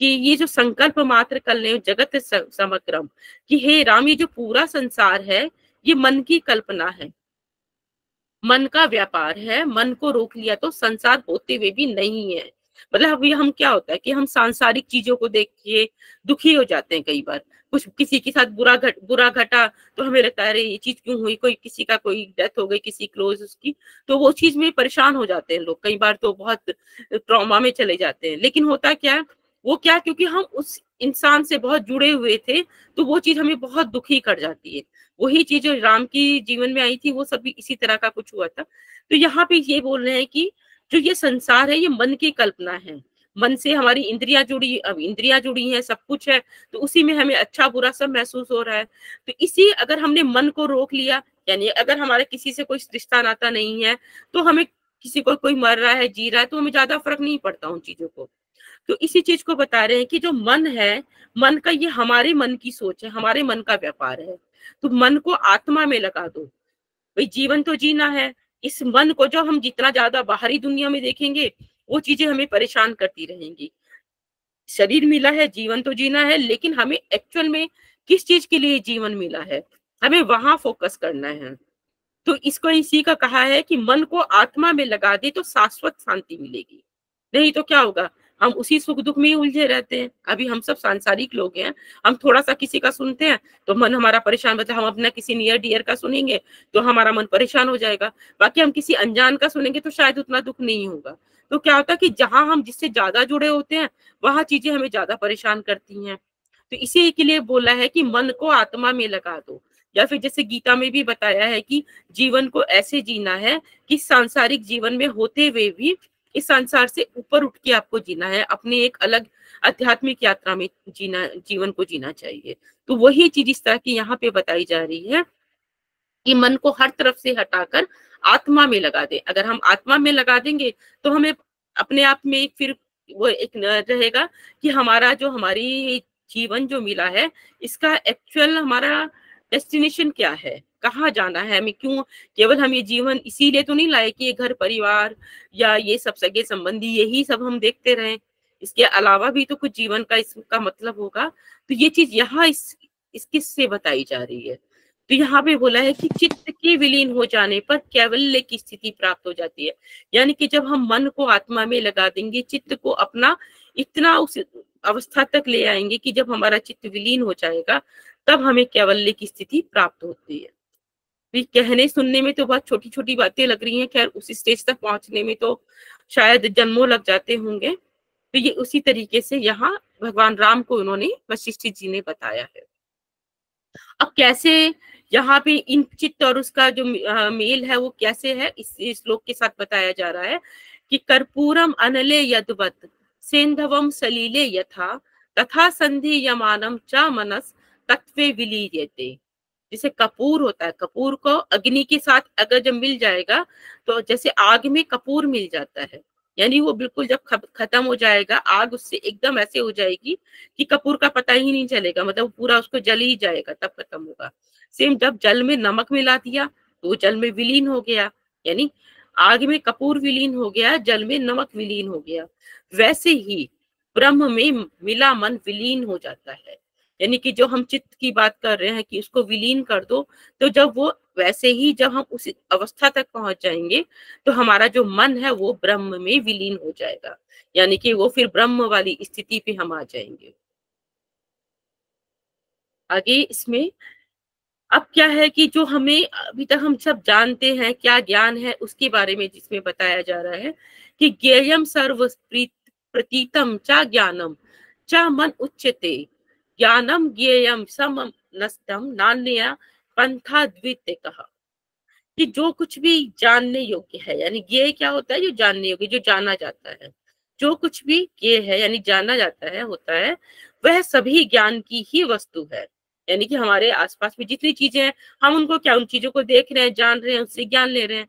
कि ये जो संकल्प मात्र कलने जगत समग्रम, कि हे राम, ये जो पूरा संसार है ये मन की कल्पना है, मन का व्यापार है। मन को रोक लिया तो संसार होते हुए भी नहीं है। मतलब अभी हम क्या होता है कि हम सांसारिक चीजों को देख के दुखी हो जाते हैं कई बार। कुछ किसी के साथ बुरा घटा तो हमें लगता है अरे ये चीज क्यों हुई, कोई किसी का कोई डेथ हो गई किसी क्लोज उसकी, तो वो चीज में परेशान हो जाते हैं लोग, कई बार तो बहुत ट्रॉमा में चले जाते हैं। लेकिन होता क्या है, वो क्या, क्योंकि हम उस इंसान से बहुत जुड़े हुए थे तो वो चीज हमें बहुत दुखी कर जाती है। वही चीज जो राम की जीवन में आई थी वो सब भी इसी तरह का कुछ हुआ था। तो यहाँ पे ये बोल रहे हैं कि जो ये संसार है ये मन की कल्पना है, मन से हमारी इंद्रियां जुड़ी, अब इंद्रियां जुड़ी हैं, सब कुछ है, तो उसी में हमें अच्छा बुरा सब महसूस हो रहा है। तो इसी अगर हमने मन को रोक लिया, यानी अगर हमारे किसी से कोई रिश्ता नाता नहीं है तो हमें किसी को कोई मर रहा है जी रहा है तो हमें ज्यादा फर्क नहीं पड़ता उन चीजों को। तो इसी चीज को बता रहे हैं कि जो मन है, मन का ये हमारे मन की सोच है, हमारे मन का व्यापार है। तो मन को आत्मा में लगा दो। भाई जीवन तो जीना है, इस मन को जो हम जितना ज्यादा बाहरी दुनिया में देखेंगे वो चीजें हमें परेशान करती रहेंगी। शरीर मिला है, जीवन तो जीना है, लेकिन हमें एक्चुअल में किस चीज के लिए जीवन मिला है, हमें वहां फोकस करना है। तो इसको इसी का कहा है कि मन को आत्मा में लगा दे तो शाश्वत शांति मिलेगी। नहीं तो क्या होगा, हम उसी सुख दुख में ही उलझे रहते हैं। अभी हम सब सांसारिक लोग हैं, हम थोड़ा सा किसी का सुनते हैं तो मन हमारा परेशान होता है, हम अपना किसी नियर डियर का सुनेंगे तो हमारा मन परेशान हो जाएगा, बाकी हम किसी अनजान का सुनेंगे तो शायद उतना दुख नहीं होगा। तो क्या होता है कि जहां हम जिससे ज्यादा जुड़े होते हैं वहां चीजें हमें ज्यादा परेशान करती हैं। तो इसी के लिए बोला है कि मन को आत्मा में लगा दो, या फिर जैसे गीता में भी बताया है कि जीवन को ऐसे जीना है कि सांसारिक जीवन में होते हुए भी इस संसार से ऊपर उठ के आपको जीना है, अपने एक अलग आध्यात्मिक यात्रा में जीना, जीवन को जीना चाहिए। तो वही चीज इस तरह की यहाँ पे बताई जा रही है कि मन को हर तरफ से हटाकर आत्मा में लगा दे। अगर हम आत्मा में लगा देंगे तो हमें अपने आप में फिर वो एक रहेगा कि हमारा जो हमारी जीवन जो मिला है इसका एक्चुअल हमारा डेस्टिनेशन क्या है, कहाँ जाना है हमें, क्यों केवल हम ये जीवन इसीलिए तो नहीं लाए कि ये घर परिवार या ये सब सगे संबंधी यही सब हम देखते रहें, इसके अलावा भी तो कुछ जीवन का इसका मतलब होगा। तो ये चीज यहाँ इस किससे बताई जा रही है। तो यहाँ पे बोला है कि चित्त के विलीन हो जाने पर कैवल्य की स्थिति प्राप्त हो जाती है। यानी कि जब हम मन को आत्मा में लगा देंगे, चित्त को अपना इतना उस अवस्था तक ले आएंगे कि जब हमारा चित्त विलीन हो जाएगा तब हमें कैवल्य की स्थिति प्राप्त होती है। तो कहने सुनने में तो बहुत छोटी छोटी बातें लग रही हैं, खैर उस स्टेज तक पहुंचने में तो शायद जन्मों लग जाते होंगे। तो ये उसी तरीके से यहाँ भगवान राम को उन्होंने वशिष्ठ जी ने बताया है। अब कैसे यहाँ पे इन चित्त और उसका जो मेल है वो कैसे है, इस श्लोक के साथ बताया जा रहा है कि कर्पूरम अनले यद्वत् सेंधवम सलीले यथा तथा संधि यमानम च मनस तत्वे विलीयते। जैसे कपूर होता है, कपूर को अग्नि के साथ अगर जब मिल जाएगा तो जैसे आग में कपूर मिल जाता है, यानी वो बिल्कुल जब खत्म हो जाएगा, आग उससे एकदम ऐसे हो जाएगी कि कपूर का पता ही नहीं चलेगा, मतलब पूरा उसको जल ही जाएगा तब खत्म होगा। सेम जब जल में नमक मिला दिया तो वो जल में विलीन हो गया, यानी आग में कपूर विलीन हो गया, जल में नमक विलीन हो गया। वैसे ही ब्रह्म में मिला मन विलीन हो जाता है। यानी कि जो हम चित्त की बात कर रहे हैं कि उसको विलीन कर दो, तो जब वो वैसे ही जब हम उस अवस्था तक पहुंच जाएंगे तो हमारा जो मन है वो ब्रह्म में विलीन हो जाएगा, यानी कि वो फिर ब्रह्म वाली स्थिति पे हम आ जाएंगे। आगे इसमें अब क्या है कि जो हमें अभी तक हम सब जानते हैं क्या ज्ञान है उसके बारे में जिसमें बताया जा रहा है कि ज्ञेयम सर्व प्रतीतम च ज्ञानम च मन उच्यते ज्ञानम ज्ञेयम सम नस्तम नान्य पंथा द्वितीय कहा। कि जो कुछ भी जानने योग्य है, यानी ज्ञेय क्या होता है, जो जानने योग्य, जो जाना जाता है, जो कुछ भी ज्ञेय है यानी जाना जाता है होता है, वह सभी ज्ञान की ही वस्तु है। यानी कि हमारे आसपास में जितनी चीजें हैं हम उनको क्या, उन चीजों को देख रहे हैं, जान रहे हैं, उससे ज्ञान ले रहे हैं,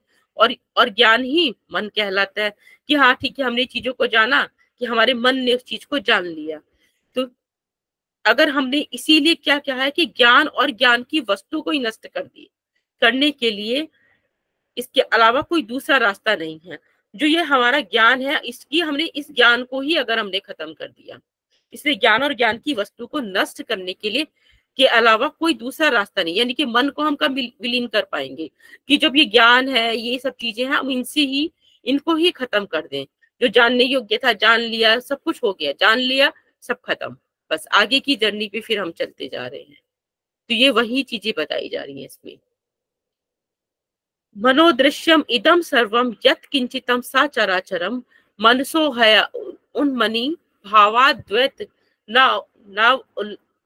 और ज्ञान ही मन कहलाता है कि हाँ ठीक है हमने चीजों को जाना, कि हमारे मन ने उस चीज को जान लिया। तो अगर हमने इसीलिए क्या कहा है कि ज्ञान और ज्ञान की वस्तु को ही नष्ट कर दी, करने के लिए इसके अलावा कोई दूसरा रास्ता नहीं है। जो ये हमारा ज्ञान है इसकी हमने इस ज्ञान को ही अगर हमने खत्म कर दिया, इसलिए ज्ञान और ज्ञान की वस्तु को नष्ट करने के लिए के अलावा कोई दूसरा रास्ता नहीं। यानी कि मन को हम कब विलीन कर पाएंगे कि जब ये ज्ञान है ये सब चीजें हैं हम इनसे ही इनको ही खत्म कर दें। जो जानने योग्य था जान लिया, सब कुछ हो गया, जान लिया, सब खत्म, बस आगे की जर्नी पे फिर हम चलते जा रहे हैं। तो ये वही चीजें बताई जा रही है इसमें। मनोदृश्यम इदम सर्वम यत् किंचितम सा चराचरम मनसो है उन्मनि भावाद्वैत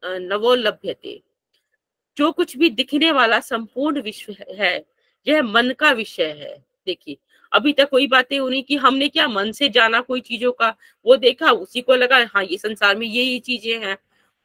नवोलभ्यते। जो कुछ भी दिखने वाला संपूर्ण विश्व है यह मन का विषय है। देखिए अभी तक कोई बातें हो रही कि हमने क्या मन से जाना कोई चीजों का, वो देखा उसी को लगा हाँ ये संसार में ये चीजें हैं।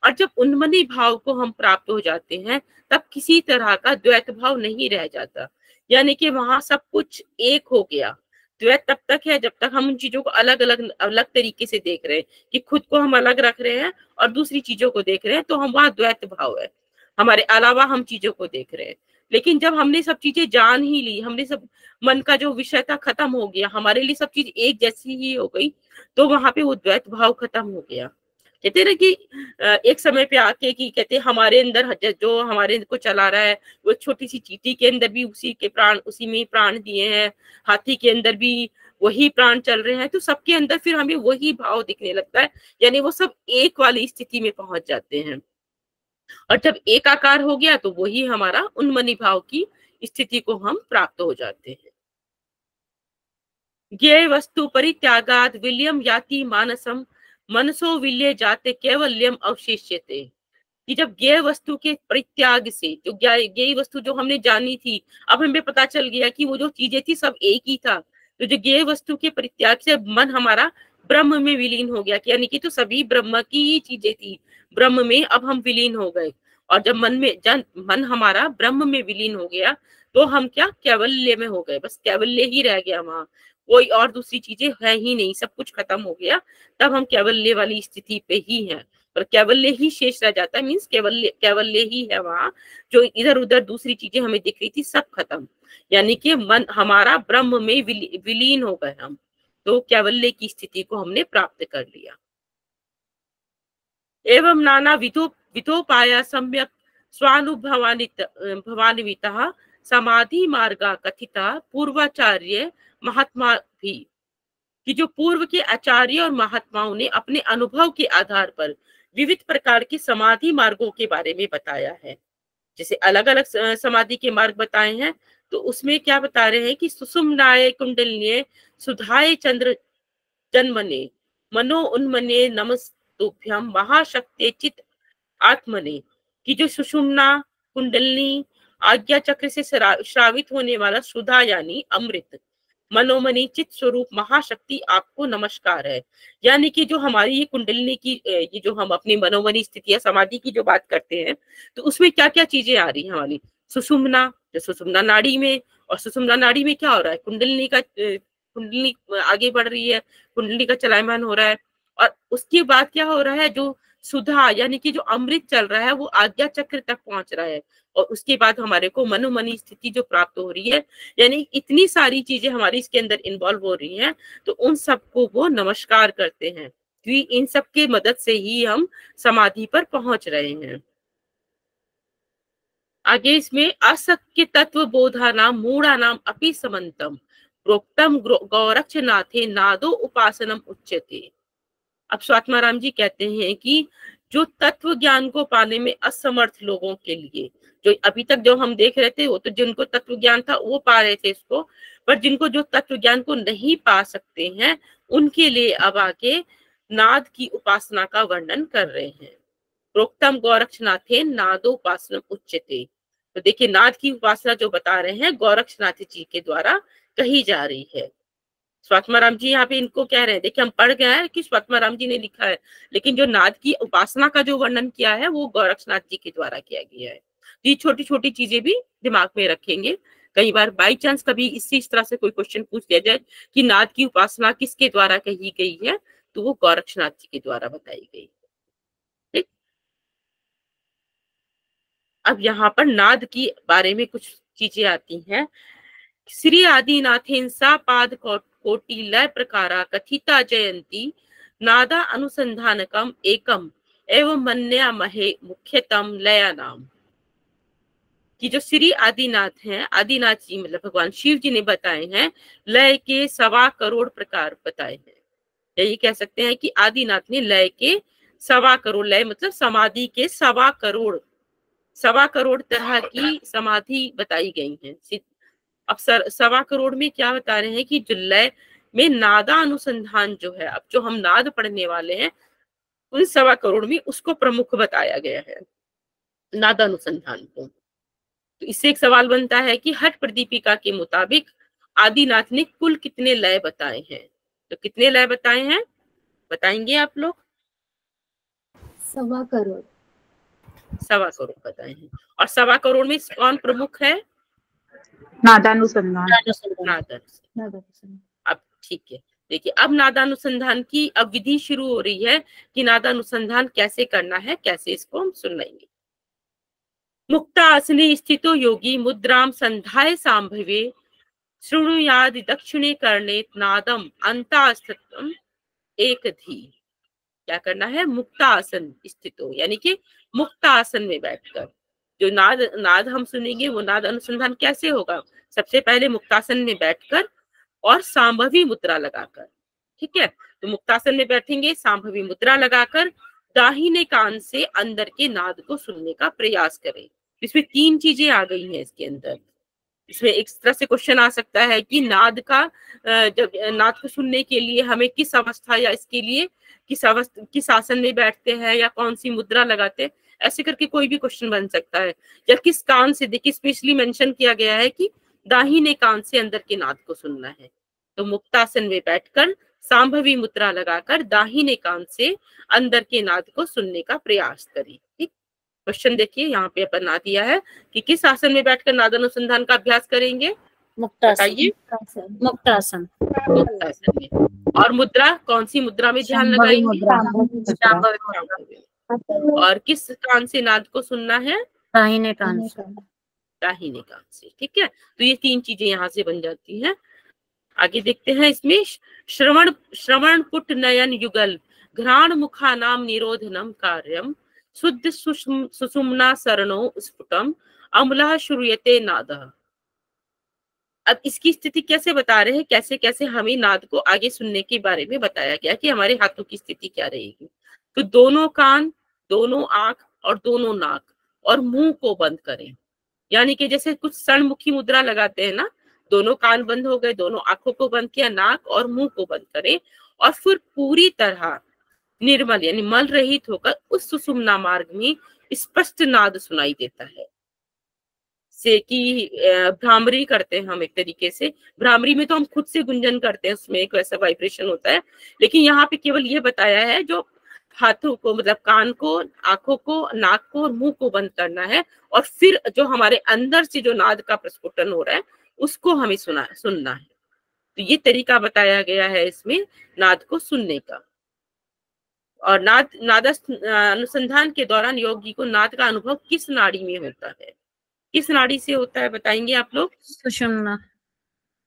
और जब उन्मनी भाव को हम प्राप्त हो जाते हैं तब किसी तरह का द्वैत भाव नहीं रह जाता, यानी कि वहां सब कुछ एक हो गया। द्वैत तब तक है जब तक हम उन चीजों को अलग अलग अलग तरीके से देख रहे हैं, कि खुद को हम अलग रख रहे हैं और दूसरी चीजों को देख रहे हैं, तो हम वहां द्वैत भाव है, हमारे अलावा हम चीजों को देख रहे हैं। लेकिन जब हमने सब चीजें जान ही ली, हमने सब मन का जो विषय था खत्म हो गया, हमारे लिए सब चीज एक जैसी ही हो गई, तो वहां पे वो द्वैत भाव खत्म हो गया। कहते ना कि एक समय पे आके कि कहते हमारे अंदर जो हमारे को चला रहा है, वो छोटी सी चींटी के अंदर भी उसी के प्राण, उसी में प्राण दिए हैं, हाथी के अंदर भी वही प्राण चल रहे हैं, तो सबके अंदर फिर हमें वही भाव दिखने लगता है, यानी वो सब एक वाली स्थिति में पहुंच जाते हैं। और जब एक आकार हो गया तो वही हमारा उन्मनी भाव की स्थिति को हम प्राप्त हो जाते हैं। ज्ञेय वस्तु परित्यागाद विलियम याति मानसम मनसो विल्य जाते केवल्यम अवशिष्यते। कि जब ज्ञेय वस्तु के परित्याग से, जो ज्ञेय वस्तु जो हमने जानी थी, अब हमें पता चल गया कि वो जो चीजें थी सब एक ही था, तो जो ज्ञेय वस्तु के परित्याग से मन हमारा ब्रह्म में विलीन हो गया, यानी कि तो सभी ब्रह्म की ही चीजें थी, ब्रह्म में अब हम विलीन हो गए। और जब मन हमारा ब्रह्म में विलीन हो गया, तो हम क्या कैवल्य में हो गए, बस कैवल्य ही रह गया वहां, कोई और दूसरी चीजें है ही नहीं, सब कुछ खत्म हो गया, तब हम कैवल्य वाली स्थिति पे ही हैं। पर कैवल्य ही शेष रह जाता है, मीन्स कैवल्य ही है वहां, जो इधर उधर दूसरी चीजें हमें दिख रही थी सब खत्म, यानी कि मन हमारा ब्रह्म में विलीन हो गए हम, तो कैवल्य की स्थिति को हमने प्राप्त कर लिया। एवं नाना विधोपाया सम्यक स्वानुभवान्वितः समाधि मार्गा कथिता पूर्वाचार्य महात्मा भी। कि जो पूर्व के आचार्य और महात्माओं ने अपने अनुभव के आधार पर विविध प्रकार के समाधि मार्गों के बारे में बताया है, जैसे अलग अलग समाधि के मार्ग बताए हैं, तो उसमें क्या बता रहे हैं कि सुषुम्नाय कुंडलिन्ये सुधाय चंद्र जन्मने मनो उन्मने नमस्तुभ्यम महाशक्ति चित आत्मने। की जो सुषुम्ना कुंडलिनी आज्ञा चक्र से श्रावित होने वाला सुधा यानी अमृत, मनोमणि चित स्वरूप महाशक्ति आपको नमस्कार है। यानी कि जो हमारी ये कुंडलिनी की, ये जो हम अपनी मनोमणि स्थिति या समाधि की जो बात करते हैं, तो उसमें क्या क्या चीजें आ रही हैं हमारी सुषुम्ना, जो सुषुम्ना नाड़ी में, और सुषुम्ना नाड़ी में क्या हो रहा है, कुंडलिनी का कुंडलिनी आगे बढ़ रही है, कुंडलिनी का चलायमान हो रहा है, और उसके बाद क्या हो रहा है, जो सुधा यानी कि जो अमृत चल रहा है वो आज्ञा चक्र तक पहुंच रहा है, और उसके बाद हमारे को मनोमणि स्थिति जो प्राप्त हो रही है, यानी इतनी सारी चीजें हमारी इसके अंदर इन्वॉल्व हो रही हैं, तो उन सबको वो नमस्कार करते हैं, क्योंकि इन सब के मदद से ही हम समाधि पर पहुंच रहे हैं। आगे इसमें असक्य तत्व बोधा नाम मूढ़ा नाम अपि समन्तम प्रोक्तम गौरक्षनाथे नादो उपासनम उच्यते। अब स्वात्माराम जी कहते हैं कि जो तत्व ज्ञान को पाने में असमर्थ लोगों के लिए, जो अभी तक जो हम देख रहे थे वो तो जिनको तत्व ज्ञान था वो पा रहे थे इसको, पर जिनको जो तत्व ज्ञान को नहीं पा सकते हैं, उनके लिए अब आके नाद की उपासना का वर्णन कर रहे हैं। प्रोक्तम गौरक्षनाथे नादोपासनम उच्यते। तो देखिए नाद की उपासना जो बता रहे हैं गौरक्षनाथ जी के द्वारा कही जा रही है। स्वात्माराम जी यहाँ पे इनको कह रहे हैं, देखिए हम पढ़ गए हैं कि स्वात्माराम जी ने लिखा है, लेकिन जो नाद की उपासना का जो वर्णन किया है वो गोरक्षनाथ जी के द्वारा किया गया है। ये छोटी छोटी चीजें भी दिमाग में रखेंगे, कई बार बाई चांस कभी इस तरह से कोई क्वेश्चन पूछ लिया जाए कि नाद की उपासना किसके द्वारा कही गई है, तो वो गोरक्षनाथ जी के द्वारा बताई गई। ठीक, अब यहाँ पर नाद की बारे में कुछ चीजें आती हैं। श्री आदिनाथेन सा पाद कोटि लय प्रकारा कथिता जयंती नादा अनुसंधानकम एकम एवं मन्या महे मुख्यतम लया नाम। कि जो श्री आदिनाथ हैं, आदिनाथ जी मतलब भगवान शिव जी ने बताए हैं, लय के 1.25 करोड़ प्रकार बताए हैं। यही कह सकते हैं कि आदिनाथ ने लय के 1.25 करोड़, लय मतलब समाधि के 1.25 करोड़ तरह की समाधि बताई गई हैं। अब 1.25 करोड़ में क्या बता रहे हैं कि जो लय में नादा अनुसंधान जो है, अब जो हम नाद पढ़ने वाले हैं उन 1.25 करोड़ में उसको प्रमुख बताया गया है, नादा अनुसंधान को। तो इससे एक सवाल बनता है कि हठ प्रदीपिका के मुताबिक आदिनाथ ने कुल कितने लय बताए हैं, तो कितने लय बताए हैं बताएंगे आप लोग? 1.25 करोड़। 1.25 करोड़ बताए हैं। और 1.25 करोड़ में कौन प्रमुख है? नादानुसंधान। नादानुसंधान। अब ठीक है, देखिए अब नादानुसंधान की अब विधि शुरू हो रही है कि नादानुसंधान कैसे करना है, कैसे इसको हम सुनाएंगे। मुक्तासने स्थितो योगी मुद्राम संधाय सांभवे शृणुयाद दक्षिणे कर्णे नादम अंतास्थितम एक धी। क्या करना है, मुक्तासन स्थित हो, यानी कि मुक्तासन में बैठकर जो नाद नाद हम सुनेंगे वो नाद अनुसंधान कैसे होगा, सबसे पहले मुक्तासन में बैठकर और सांभवी मुद्रा लगाकर। ठीक है, तो मुक्तासन में बैठेंगे, सांभवी मुद्रा लगाकर दाहिने कान से अंदर के नाद को सुनने का प्रयास करें। इसमें 3 चीजें आ गई हैं इसके अंदर। इसमें एक तरह से क्वेश्चन आ सकता है कि नाद का जब नाद को सुनने के लिए हमें किस अवस्था या इसके लिए किस आसन में बैठते हैं या कौन सी मुद्रा लगाते हैं, ऐसे करके कोई भी क्वेश्चन बन सकता है। या किस कान से, देखिए स्पेशली मेंशन किया गया है कि दाहिने कान से अंदर के नाद को सुनना है। तो मुक्तासन में बैठकर सांभवी मुद्रा लगाकर दाहिने कान से अंदर के नाद को सुनने का प्रयास करें। ठीक, क्वेश्चन देखिए यहाँ पे बना दिया है कि किस आसन में बैठकर नाद अनुसंधान का अभ्यास करेंगे, बताइए। मुक्तासन। मुक्तासन में। और मुद्रा, कौन सी मुद्रा में ध्यान लगाएंगे, और किस कान से नाद को सुनना है, दाहिने कान से। दाहिने कान से। ठीक है, तो ये 3 चीजें यहाँ से बन जाती हैं। आगे देखते हैं इसमें श्रवण पुट नयन युगल घ्राण मुखा नाम निरोधनम कार्यम शुद्ध सुषुम्ना सरणो स्फुटम अम्ला श्रूयते नादः। अब इसकी स्थिति कैसे बता रहे हैं, कैसे कैसे हमें नाद को आगे सुनने के बारे में बताया गया कि हमारे हाथों की स्थिति क्या रहेगी। तो दोनों कान, दोनों आंख और दोनों नाक और मुंह को बंद करें, यानी कि जैसे कुछ षणमुखी मुद्रा लगाते हैं ना, दोनों कान बंद हो गए, दोनों आंखों को बंद किया, नाक और मुंह को बंद करें और फिर पूरी तरह निर्मल यानी मल रहित होकर उस सुषुम्ना मार्ग में स्पष्ट नाद सुनाई देता है। से कि भ्रामरी करते हैं हम एक तरीके से, भ्रामरी में तो हम खुद से गुंजन करते हैं, उसमें एक वैसा वाइब्रेशन होता है, लेकिन यहाँ पे केवल ये बताया है जो हाथों को, मतलब कान को, आंखों को, नाक को और मुंह को बंद करना है और फिर जो हमारे अंदर से जो नाद का प्रस्फुटन हो रहा है उसको हमें सुनना है। तो ये तरीका बताया गया है इसमें नाद को सुनने का। और नाद अनुसंधान के दौरान योगी को नाद का अनुभव किस नाड़ी में होता है, किस नाड़ी से होता है, बताएंगे आप लोग? सुषुम्ना।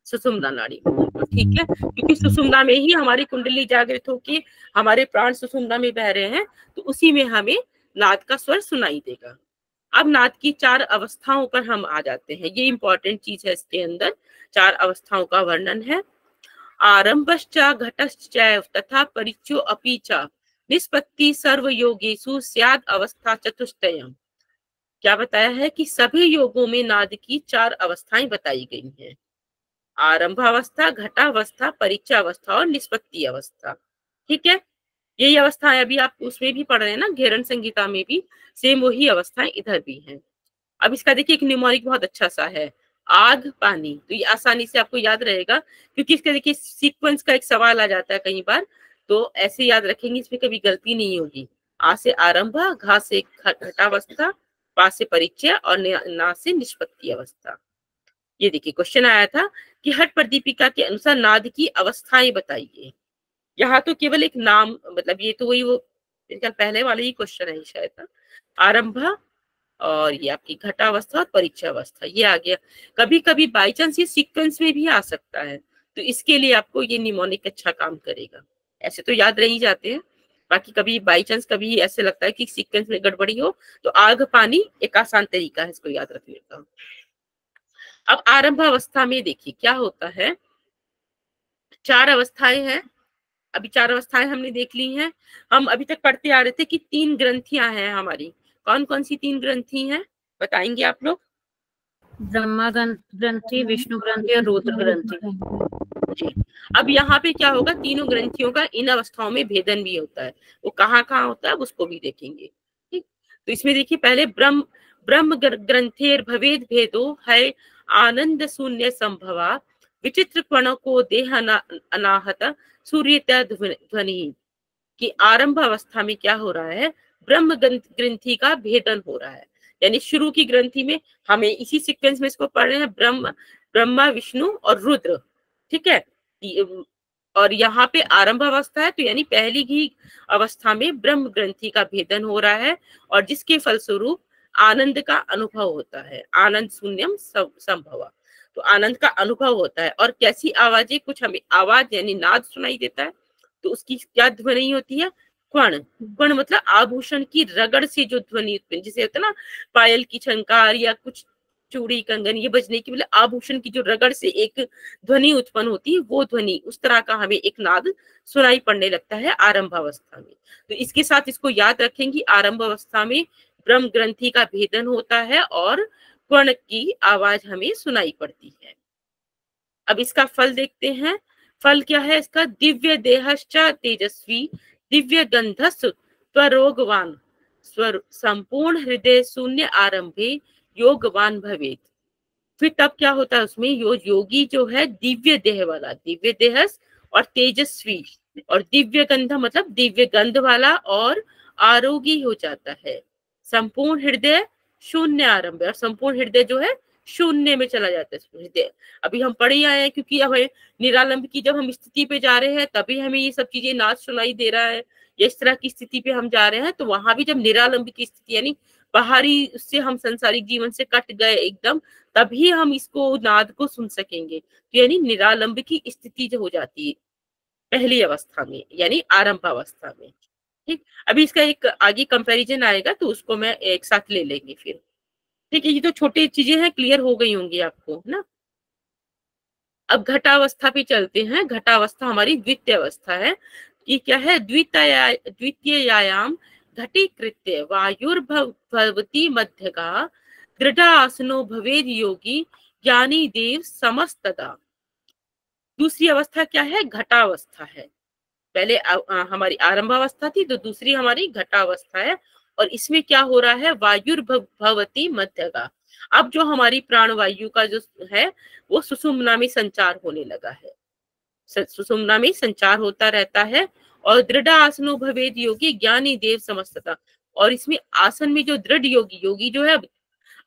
सुषुम्ना नाड़ी में। तो ठीक है, क्योंकि सुषुम्ना में ही हमारी कुंडली जागृत होकर हमारे प्राण सुषुम्ना में बह रहे हैं, तो उसी में हमें नाद का स्वर सुनाई देगा। अब नाद की 4 अवस्थाओं पर हम आ जाते हैं, ये इंपॉर्टेंट चीज है इसके अंदर। 4 अवस्थाओं का वर्णन है। आरंभश्च घटश्चैव तथा परिचयो अपि च निष्पत्ति सर्व योगेषु स्याद् अवस्था चतुष्टयम्। क्या बताया है कि सभी योगों में नाद की 4 अवस्थाएं बताई गई हैं, आरंभावस्था, घटावस्था, परिचयावस्था और निष्पत्ति अवस्था। ठीक है, यही अवस्थाएं अभी आप उसमें भी पढ़ रहे हैं ना, घेरन संगीता में भी सेम वही अवस्थाएं इधर भी हैं। अब इसका देखिए एक न्यूमेरिक बहुत अच्छा सा है, आग पानी, तो ये आसानी से आपको याद रहेगा क्योंकि इसका देखिए सीक्वेंस का एक सवाल आ जाता है कई बार, तो ऐसे याद रखेंगे, इसमें कभी गलती नहीं होगी। आ से आरंभ, घा से घटावस्था, पा से परिचय और ना से निष्पत्ति अवस्था। ये देखिए क्वेश्चन आया था कि हठ प्रदीपिका के अनुसार नाद की अवस्थाएं बताइए। यहाँ तो केवल एक नाम, मतलब ये तो वही वो पहले वाले ही क्वेश्चन है शायद, आरंभ और ये आपकी घटावस्था और परिचय अवस्था ये आ गया। कभी कभी बाई चांस ये सीक्वेंस में भी आ सकता है, तो इसके लिए आपको ये निमोनिक अच्छा काम करेगा। ऐसे तो याद रह ही जाते हैं, बाकी कभी बाई चांस कभी ऐसे लगता है कि सीक्वेंस में गड़बड़ी हो, तो आग पानी एक आसान तरीका है इसको याद रखने का। अब आरंभ अवस्था में देखिए क्या होता है, 4 अवस्थाएं हैं। अभी 4 अवस्थाएं हमने देख ली हैं। हम अभी तक पढ़ते आ रहे थे कि 3 ग्रंथियां हैं हमारी। कौन कौन सी 3 ग्रंथि हैं, बताएंगे आप लोग? ब्रह्मा ग्रंथि, विष्णु ग्रंथि और रुद्र ग्रंथि। जी, अब यहाँ पे क्या होगा, तीनों ग्रंथियों का इन अवस्थाओं में भेदन भी होता है, वो कहाँ कहाँ होता है उसको भी देखेंगे। ठीक, तो इसमें देखिए पहले ब्रह्म ग्रंथेर भवेद भेदो है आनंद शून्य संभवा विचित्र कण को देह अनाहत सूर्य ध्वनि। कि आरंभ अवस्था में क्या हो रहा है, ब्रह्म ग्रंथि का भेदन हो रहा है, यानी शुरू की ग्रंथि में हमें इसी सीक्वेंस में इसको पढ़ रहे हैं, ब्रह्मा, विष्णु और रुद्र। ठीक है, और यहाँ पे आरंभ अवस्था है, तो यानी पहली ही अवस्था में ब्रह्म ग्रंथि का भेदन हो रहा है और जिसके फलस्वरूप आनंद का अनुभव होता है। आनंद शून्यम संभव, तो आनंद का अनुभव होता है। और कैसी आवाजें, कुछ हमें आवाज यानी नाद सुनाई देता है, तो उसकी क्या ध्वनि होती है? क्वण। क्वण मतलब आभूषण की रगड़ से जो ध्वनि उत्पन्न, जैसे होता है ना पायल की झंकार या कुछ चूड़ी कंगन ये बजने की, मतलब आभूषण की जो रगड़ से एक ध्वनि उत्पन्न होती है, वो ध्वनि, उस तरह का हमें एक नाद सुनाई पड़ने लगता है आरंभ अवस्था में। तो इसके साथ इसको याद रखेंगे, आरंभ अवस्था में ब्रह्म ग्रंथि का भेदन होता है और क्वण की आवाज हमें सुनाई पड़ती है। अब इसका फल देखते हैं। फल क्या है इसका? दिव्य देहश्च तेजस्वी दिव्य गंधस् त्वरोगवान स्वर संपूर्ण हृदय शून्य आरंभे योगवान भवेत। फिर तब क्या होता है उसमें? योगी जो है दिव्य देह वाला, दिव्य देहस और तेजस्वी और दिव्य गंध मतलब दिव्य गंध वाला और आरोगी हो जाता है। संपूर्ण हृदय शून्य आरंभ, और संपूर्ण हृदय जो है शून्य में चला जाता है हृदय। अभी हम पढ़ ही आए हैं, क्योंकि हमें निरालंब की जब हम स्थिति पे जा रहे हैं तभी हमें ये सब चीजें नाद सुनाई दे रहा है, या इस तरह की स्थिति पे हम जा रहे हैं। तो वहां भी जब निरालंब की स्थिति यानी बाहरी उससे हम संसारिक जीवन से कट गए एकदम, तभी हम इसको नाद को सुन सकेंगे। तो यानी निरालंब की स्थिति जो हो जाती है पहली अवस्था में, यानी आरंभ अवस्था में। ठीक, अभी इसका एक आगे कंपैरिजन आएगा तो उसको मैं एक साथ ले लेंगे फिर। ठीक है, ये तो छोटी चीजें हैं, क्लियर हो गई होंगी आपको, है ना। अब घटावस्था पे चलते हैं। घटावस्था हमारी द्वितीय अवस्था है। ये क्या है? द्वितीयायाम घटीकृत्य वायुर्भवति मध्यगा दृढ़ासनो भवेद योगी ज्ञानी देव समस्तदा। दूसरी अवस्था क्या है? घटावस्था है। पहले हमारी आरंभ अवस्था थी, तो दूसरी हमारी घटावस्था है। और इसमें क्या हो रहा है? वायुर्भवति मध्यगा। अब जो हमारी प्राणवायु का जो है वो सुषुम्ना में संचार होने लगा है, सुषुम्ना में संचार होता रहता है। और दृढ़ आसनो भवेद योगी ज्ञानी देव समस्तता। और इसमें आसन में जो दृढ़ योगी, योगी जो है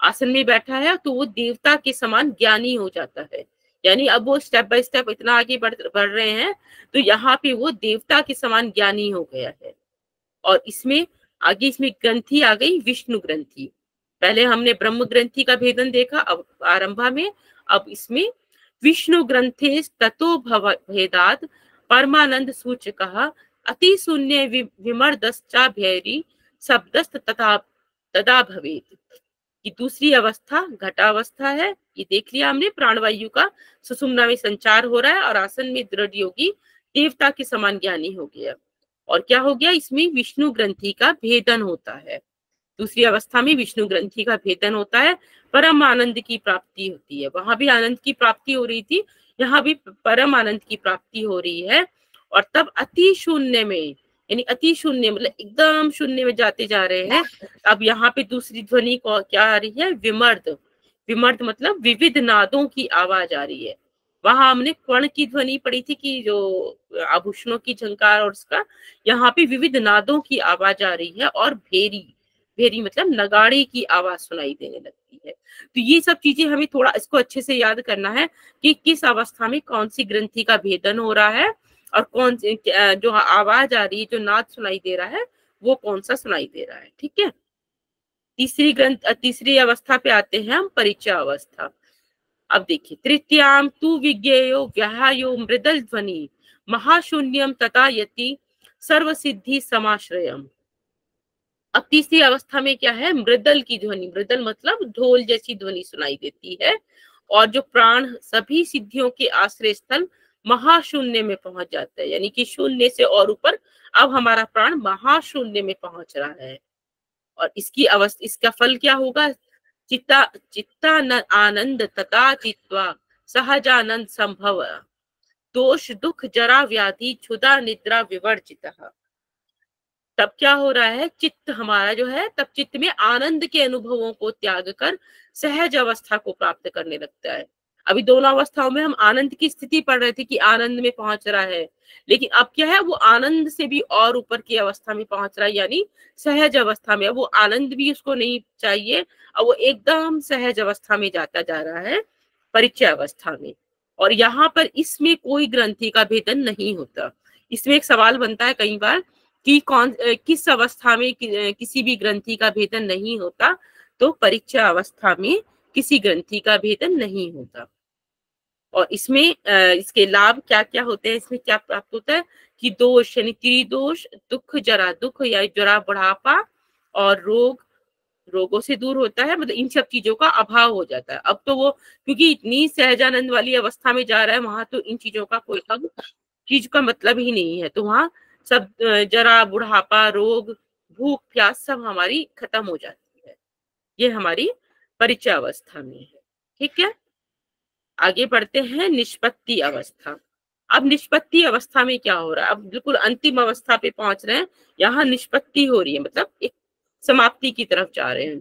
आसन में बैठा है, तो वो देवता के समान ज्ञानी हो जाता है। यानी अब वो स्टेप बाय स्टेप इतना आगे बढ़ रहे हैं, तो यहाँ पे वो देवता के समान ज्ञानी हो गया है। और इसमें आगे इसमें ग्रंथि आ गई, विष्णु ग्रंथि। पहले हमने ब्रह्म ग्रंथि का भेदन देखा अब आरंभा में, अब इसमें विष्णु ग्रंथे ततो भेदात परमानंद सूचकः अति शून्य विमर्दश्चा भैरी शब्दस्त तथा तदा भवेत। की दूसरी अवस्था घटावस्था है। ये देख लिया हमने, प्राणवायु का सुषुम्ना में संचार हो रहा है और आसन में दृढ़ योगी देवता के समान ज्ञानी हो गया। और क्या हो गया? इसमें विष्णु ग्रंथि का भेदन होता है। दूसरी अवस्था में विष्णु ग्रंथि का भेदन होता है, परम आनंद की प्राप्ति होती है। वहां भी आनंद की प्राप्ति हो रही थी, यहाँ भी परम आनंद की प्राप्ति हो रही है। और तब अति शून्य में, यानी अति शून्य मतलब एकदम शून्य में जाते जा रहे हैं। अब यहाँ पे दूसरी ध्वनि को क्या आ रही है? विमर्द। विमर्द मतलब विविध नादों की आवाज आ रही है। वहां हमने क्वण की ध्वनि पढ़ी थी कि जो आभूषणों की झंकार और उसका, यहाँ पे विविध नादों की आवाज आ रही है। और भेरी, भेरी मतलब नगाड़े की आवाज सुनाई देने लगती है। तो ये सब चीजें हमें थोड़ा इसको अच्छे से याद करना है कि किस अवस्था में कौन सी ग्रंथि का भेदन हो रहा है और कौन सी जो आवाज आ रही है, जो नाद सुनाई दे रहा है, वो कौन सा सुनाई दे रहा है। ठीक है, तीसरी अवस्था पे आते हैं हम, परिचय अवस्था। अब देखिए, तृतीयाम तु विज्ञेयो व्याहायो मृदल ध्वनि महाशून्यम तथा यति सर्व सिद्धि समाश्रयम। अब तीसरी अवस्था में क्या है? मृदल की ध्वनि। मृदल मतलब ढोल जैसी ध्वनि सुनाई देती है। और जो प्राण सभी सिद्धियों के आश्रय स्थल महाशून्य में पहुंच जाता है, यानी कि शून्य से और ऊपर अब हमारा प्राण महाशून्य में पहुंच रहा है। और इसका फल क्या होगा? चित्ता आनंद तथा चित्वा सहजानंद संभव दोष दुख जरा व्याधि क्षुधा निद्रा विवर्जित। तब क्या हो रहा है? चित्त हमारा जो है, तब चित्त में आनंद के अनुभवों को त्याग कर सहज अवस्था को प्राप्त करने लगता है। अभी दोनों अवस्थाओं में हम आनंद की स्थिति पढ़ रहे थे कि आनंद में पहुंच रहा है, लेकिन अब क्या है? वो आनंद से भी और ऊपर की अवस्था में पहुंच रहा है, यानी सहज अवस्था में। वो आनंद भी उसको नहीं चाहिए, अब वो एकदम सहज अवस्था में जाता जा रहा है, परिचय अवस्था में। और यहाँ पर इसमें कोई ग्रंथि का भेदन नहीं होता। इसमें एक सवाल बनता है कई बार कि किस अवस्था में किसी भी ग्रंथि का भेदन नहीं होता, तो परीक्षा अवस्था में किसी ग्रंथि का भेदन नहीं होता। और इसमें इसके लाभ क्या क्या होते हैं, इसमें क्या प्राप्त होता है कि दोष यानी त्रिदोष, दुख या जरा बुढ़ापा और रोगों से दूर होता है, मतलब इन सब चीजों का अभाव हो जाता है। अब तो वो क्योंकि इतनी सहजानंद वाली अवस्था में जा रहा है, वहां तो इन चीजों का कोई अब चीज का मतलब ही नहीं है। तो वहां सब जरा बुढ़ापा, रोग, भूख प्यास सब हमारी खत्म हो जाती है। ये हमारी परिचय अवस्था में है। ठीक है, आगे बढ़ते हैं निष्पत्ति अवस्था। अब निष्पत्ति अवस्था में क्या हो रहा है, अब बिल्कुल अंतिम अवस्था पे पहुंच रहे हैं, यहाँ निष्पत्ति हो रही है, मतलब एक समाप्ति की तरफ जा रहे हैं।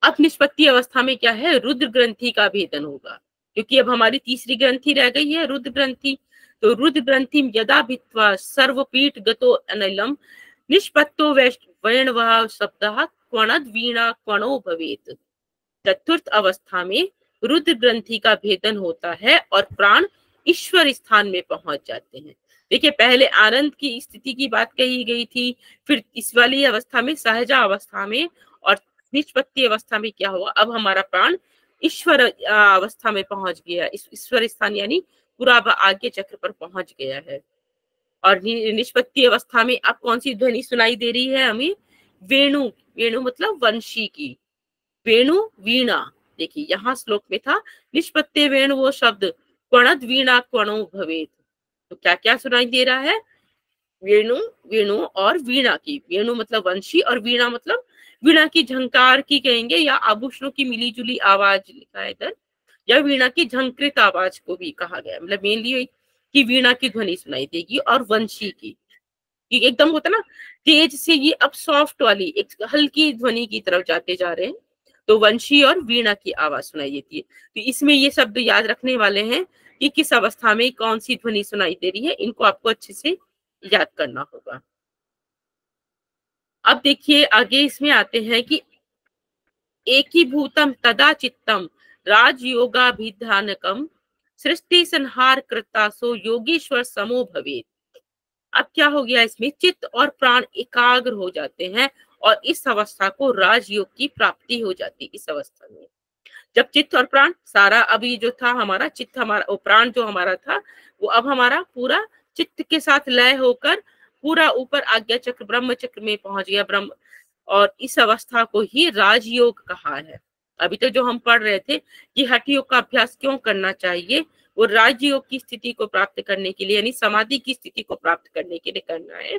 अब निष्पत्ति अवस्था में क्या है, रुद्र ग्रंथि का भेदन होगा, क्योंकि अब हमारी तीसरी ग्रंथि रह गई है रुद्र ग्रंथि। तो रुद्र ग्रंथि यदा भित्वा सर्वपीठ गतो अनिलम निष्पत्तो वैष्णव शब्दः क्वणद वीणा क्वणो भवेत। चतुर्थ अवस्था में रुद्र ग्रंथि का भेदन होता है और प्राण ईश्वर स्थान में पहुंच जाते हैं। देखिए, पहले आनंद की स्थिति की बात कही गई थी, फिर इस वाली अवस्था में सहजा अवस्था में, और निष्पत्ति अवस्था में क्या हुआ, अब हमारा प्राण ईश्वर अवस्था में पहुंच गया। ईश्वर स्थान यानी पूरा आज्ञा चक्र पर पहुंच गया है। और निष्पत्ति अवस्था में अब कौन सी ध्वनि सुनाई दे रही है हमें, वेणु। वेणु मतलब वंशी की, वेणु वीणा। देखिए यहाँ श्लोक में था निष्पत्ति वेणु वो शब्द, क्वणद वीणा क्वणो भवेत। तो क्या क्या सुनाई दे रहा है, वेणु और वीणा की। वेणु मतलब वंशी और वीणा मतलब वीणा की झंकार की कहेंगे, या आभूषणों की मिली जुली आवाज लिखा है इधर, या वीणा की झंकृत आवाज को भी कहा गया। मतलब मेनली कि वीणा की ध्वनि सुनाई देगी और वंशी की, एकदम होता ना तेज से, ये अब सॉफ्ट वाली एक हल्की ध्वनि की तरफ जाते जा रहे हैं। तो वंशी और वीणा की आवाज सुनाई देती है। तो इसमें ये शब्द याद रखने वाले हैं कि किस अवस्था में कौन सी ध्वनि सुनाई दे रही है, इनको आपको अच्छे से याद करना होगा। अब देखिए आगे इसमें आते हैं कि एकीभूतम तदा चित्तम राजयोगाभिधानकम सृष्टि संहार कृतासो योगीश्वर समो भवेत। अब क्या हो गया, इसमें चित्त और प्राण एकाग्र हो जाते हैं और इस अवस्था को राजयोग की प्राप्ति हो जाती है। इस अवस्था में जब चित्त और प्राण सारा, अभी जो था हमारा चित्त, हमारा वो प्राण जो हमारा था, वो अब हमारा पूरा चित्त के साथ लय होकर पूरा ऊपर आज्ञा चक्र ब्रह्म चक्र में पहुंच गया ब्रह्म। और इस अवस्था को ही राजयोग कहा है। अभी तो जो हम पढ़ रहे थे कि हठ योग का अभ्यास क्यों करना चाहिए, वो राजयोग की स्थिति को प्राप्त करने के लिए, यानी समाधि की स्थिति को प्राप्त करने के लिए करना है।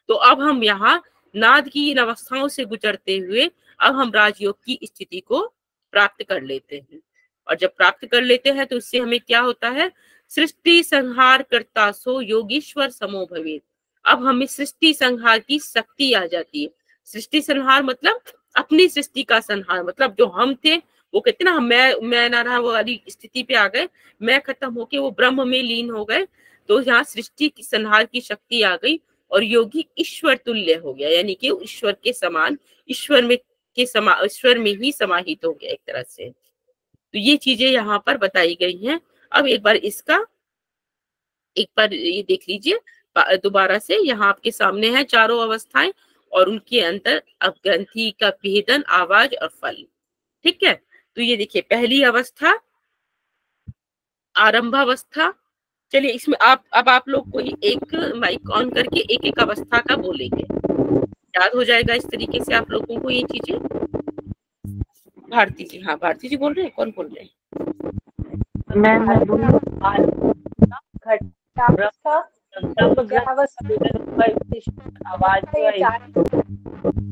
तो अब हम यहाँ नाद की इन अवस्थाओं से गुजरते हुए अब हम राजयोग की स्थिति को प्राप्त कर लेते हैं। और जब प्राप्त कर लेते हैं तो उससे हमें क्या होता है, सृष्टि संहार करता सो योगीश्वर समो भवेत। अब हमें सृष्टि संहार की शक्ति आ जाती है। सृष्टि संहार मतलब अपनी सृष्टि का संहार, मतलब जो हम थे वो कहते ना मैं ना रहा, वो वाली स्थिति पे आ गए, मैं खत्म होके वो ब्रह्म में लीन हो गए। तो यहाँ सृष्टि की संहार की शक्ति आ गई और योगी ईश्वर तुल्य हो गया, यानी कि ईश्वर के समान, ईश्वर में ही समाहित हो गया एक तरह से। तो ये चीजें यहाँ पर बताई गई हैं। अब एक बार ये देख लीजिए दोबारा से, यहाँ आपके सामने है चारों अवस्थाएं और उनके अंदर अब ग्रंथि का भेदन, आवाज और फल। ठीक है, तो ये देखिए पहली अवस्था आरंभावस्था। चलिए इसमें आप लोग कोई एक माइक ऑन करके एक एक अवस्था का बोलेंगे, याद हो जाएगा इस तरीके से आप लोगों को ये चीजें। भारती जी, हाँ भारती जी बोल रहे हैं, कौन बोल रहे हैं?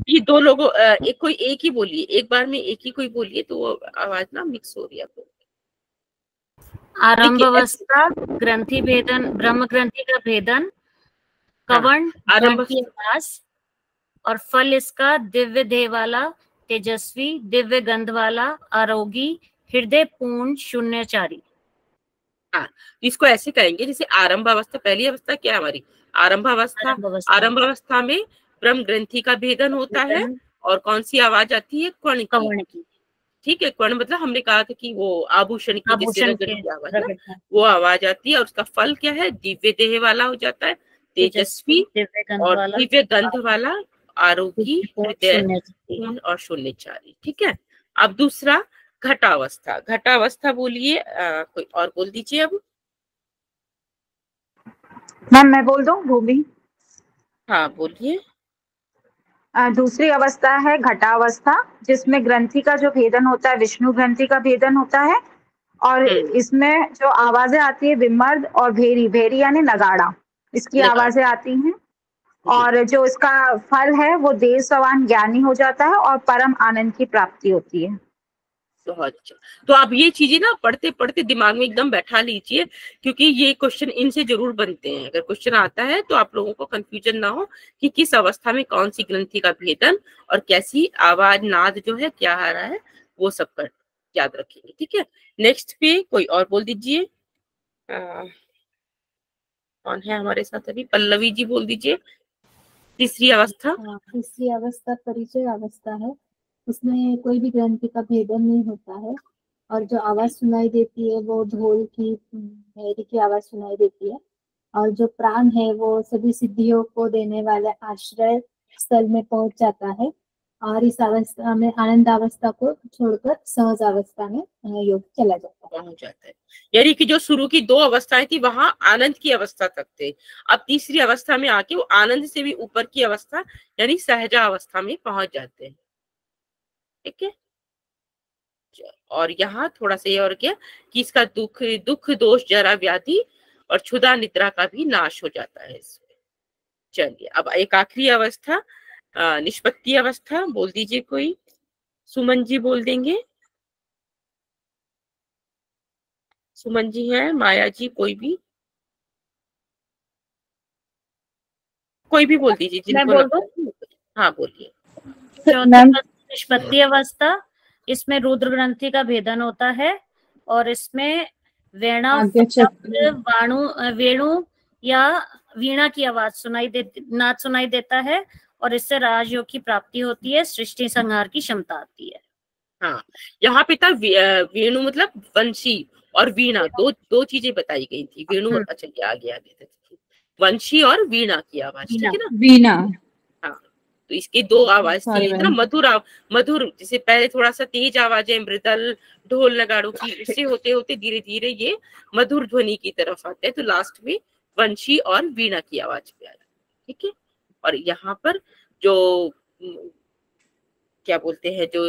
ये दो लोगों एक ही बोलिए, एक बार में एक ही कोई बोलिए, तो वो आवाज ना मिक्स हो रही है। आरंभावस्था ग्रंथि भेदन, ब्रह्म ग्रंथि का भेदन, कवर्ण ग्रंथि नाश, और फल इसका दिव्य देह वाला, तेजस्वी, दिव्य गंध वाला, आरोगी, हृदय पूर्ण, शून्यचारी। हाँ, इसको ऐसे कहेंगे जैसे आरंभ अवस्था, पहली अवस्था क्या है हमारी आरंभ अवस्था में ब्रह्म ग्रंथि का भेदन होता है और कौन सी आवाज आती है, कवर्ण की। ठीक है। कर्ण मतलब हमने कहा था कि वो आभूषण की जिससे आभूषण रगड़ के की आवाज ना, रगड़ वो आवाज आती है। और उसका फल क्या है? दिव्य देह वाला हो जाता है, तेजस्वी दिव्य गंध और वाला, दिव्य गंध वाला, आरोगी, हृदय शून्य पूर्ण और शून्यचारी। ठीक है। अब दूसरा घटावस्था। घटावस्था बोलिए, कोई और बोल दीजिए अब। मैम मैं बोल दूं भूमि? हाँ बोलिए। दूसरी अवस्था है घटावस्था, जिसमें ग्रंथि का जो भेदन होता है विष्णु ग्रंथि का भेदन होता है। और इसमें जो आवाजें आती है विमर्द और भेरी, भेरी यानी नगाड़ा, इसकी नगाड़ा। आवाजें आती हैं। जी। और जो इसका फल है वो देव सवान ज्ञानी हो जाता है और परम आनंद की प्राप्ति होती है। बहुत अच्छा। तो आप ये चीजें ना पढ़ते पढ़ते दिमाग में एकदम बैठा लीजिए, क्योंकि ये क्वेश्चन इनसे जरूर बनते हैं। अगर क्वेश्चन आता है तो आप लोगों को कंफ्यूजन ना हो कि किस अवस्था में कौन सी ग्रंथि का भेदन और कैसी आवाज नाद जो है क्या आ रहा है, वो सब कर याद रखेंगे। ठीक है। नेक्स्ट पे कोई और बोल दीजिए। कौन है हमारे साथ अभी? पल्लवी जी बोल दीजिए। तीसरी अवस्था। तीसरी अवस्था परिचय अवस्था है। उसमें कोई भी ग्रंथि का भेदन नहीं होता है और जो आवाज सुनाई देती है वो ढोल की, भेरी की आवाज सुनाई देती है। और जो प्राण है वो सभी सिद्धियों को देने वाले आश्रय स्थल में पहुंच जाता है और इस अवस्था में आनंद अवस्था को छोड़कर सहज अवस्था में योग चला जाता है। पहुंच जाता है। यानी कि जो शुरू की दो अवस्थाएं थी वहां आनंद की अवस्था तक थे, अब तीसरी अवस्था में आके वो आनंद से भी ऊपर की अवस्था यानी सहजा अवस्था में पहुंच जाते हैं। ठीक है। और यहाँ थोड़ा सा ये और क्या कि इसका दुख दुख दोष जरा व्याधि और क्षुधा निद्रा का भी नाश हो जाता है इसमें। चलिए अब एक आखिरी अवस्था, निष्पत्ति अवस्था बोल दीजिए कोई। सुमन जी बोल देंगे। सुमन जी है, माया जी, कोई भी बोल दीजिए जिनको लगता है। हाँ बोलिए। निष्पत्ति अवस्था, इसमें रुद्र ग्रंथि का भेदन होता है और इसमें वेणु या वीणा की आवाज नाद सुनाई देता है और इससे राजयोग की प्राप्ति होती है, सृष्टि संहार की क्षमता आती है। हाँ, यहाँ पे था वेणु मतलब वंशी और वीणा, दो चीजें बताई गई थी। वेणु, अच्छा ये आगे वंशी और वीणा की आवाज, ठीक है ना? वीणा। हाँ, तो इसकी दो आवाज थी ना, मधुर जैसे पहले थोड़ा सा तेज आवाजें मृदल ढोल नगाड़ों की, इससे होते होते धीरे धीरे ये मधुर ध्वनि की तरफ आते हैं। तो लास्ट में वंशी और वीणा की आवाज पे आया। ठीक है। और यहाँ पर जो क्या बोलते हैं, जो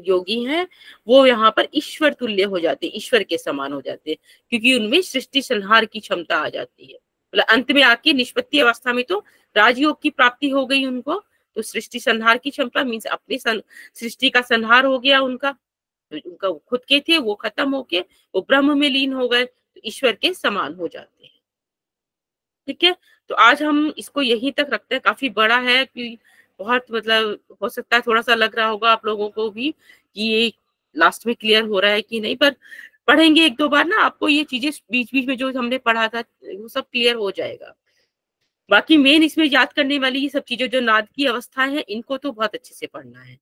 योगी हैं वो यहाँ पर ईश्वर तुल्य हो जाते, ईश्वर के समान हो जाते, क्योंकि उनमें सृष्टि संहार की क्षमता आ जाती है। मतलब अंत में आके निष्पत्ति अवस्था में तो राजयोग की प्राप्ति हो गई उनको, तो सृष्टि संहार की क्षमता मीन्स अपनी सृष्टि का संहार हो गया उनका। तो उनका खुद के थे वो खत्म होके वो ब्रह्म में लीन हो गए, तो ईश्वर के समान हो जाते हैं। ठीक है। तो आज हम इसको यहीं तक रखते हैं, काफी बड़ा है कि बहुत, मतलब हो सकता है थोड़ा सा लग रहा होगा आप लोगों को भी कि ये लास्ट में क्लियर हो रहा है कि नहीं, पर पढ़ेंगे एक दो बार ना आपको ये चीजें बीच बीच में जो हमने पढ़ा था वो सब क्लियर हो जाएगा। बाकी मेन इसमें याद करने वाली ये सब चीजें जो नाद की अवस्था है इनको तो बहुत अच्छे से पढ़ना है।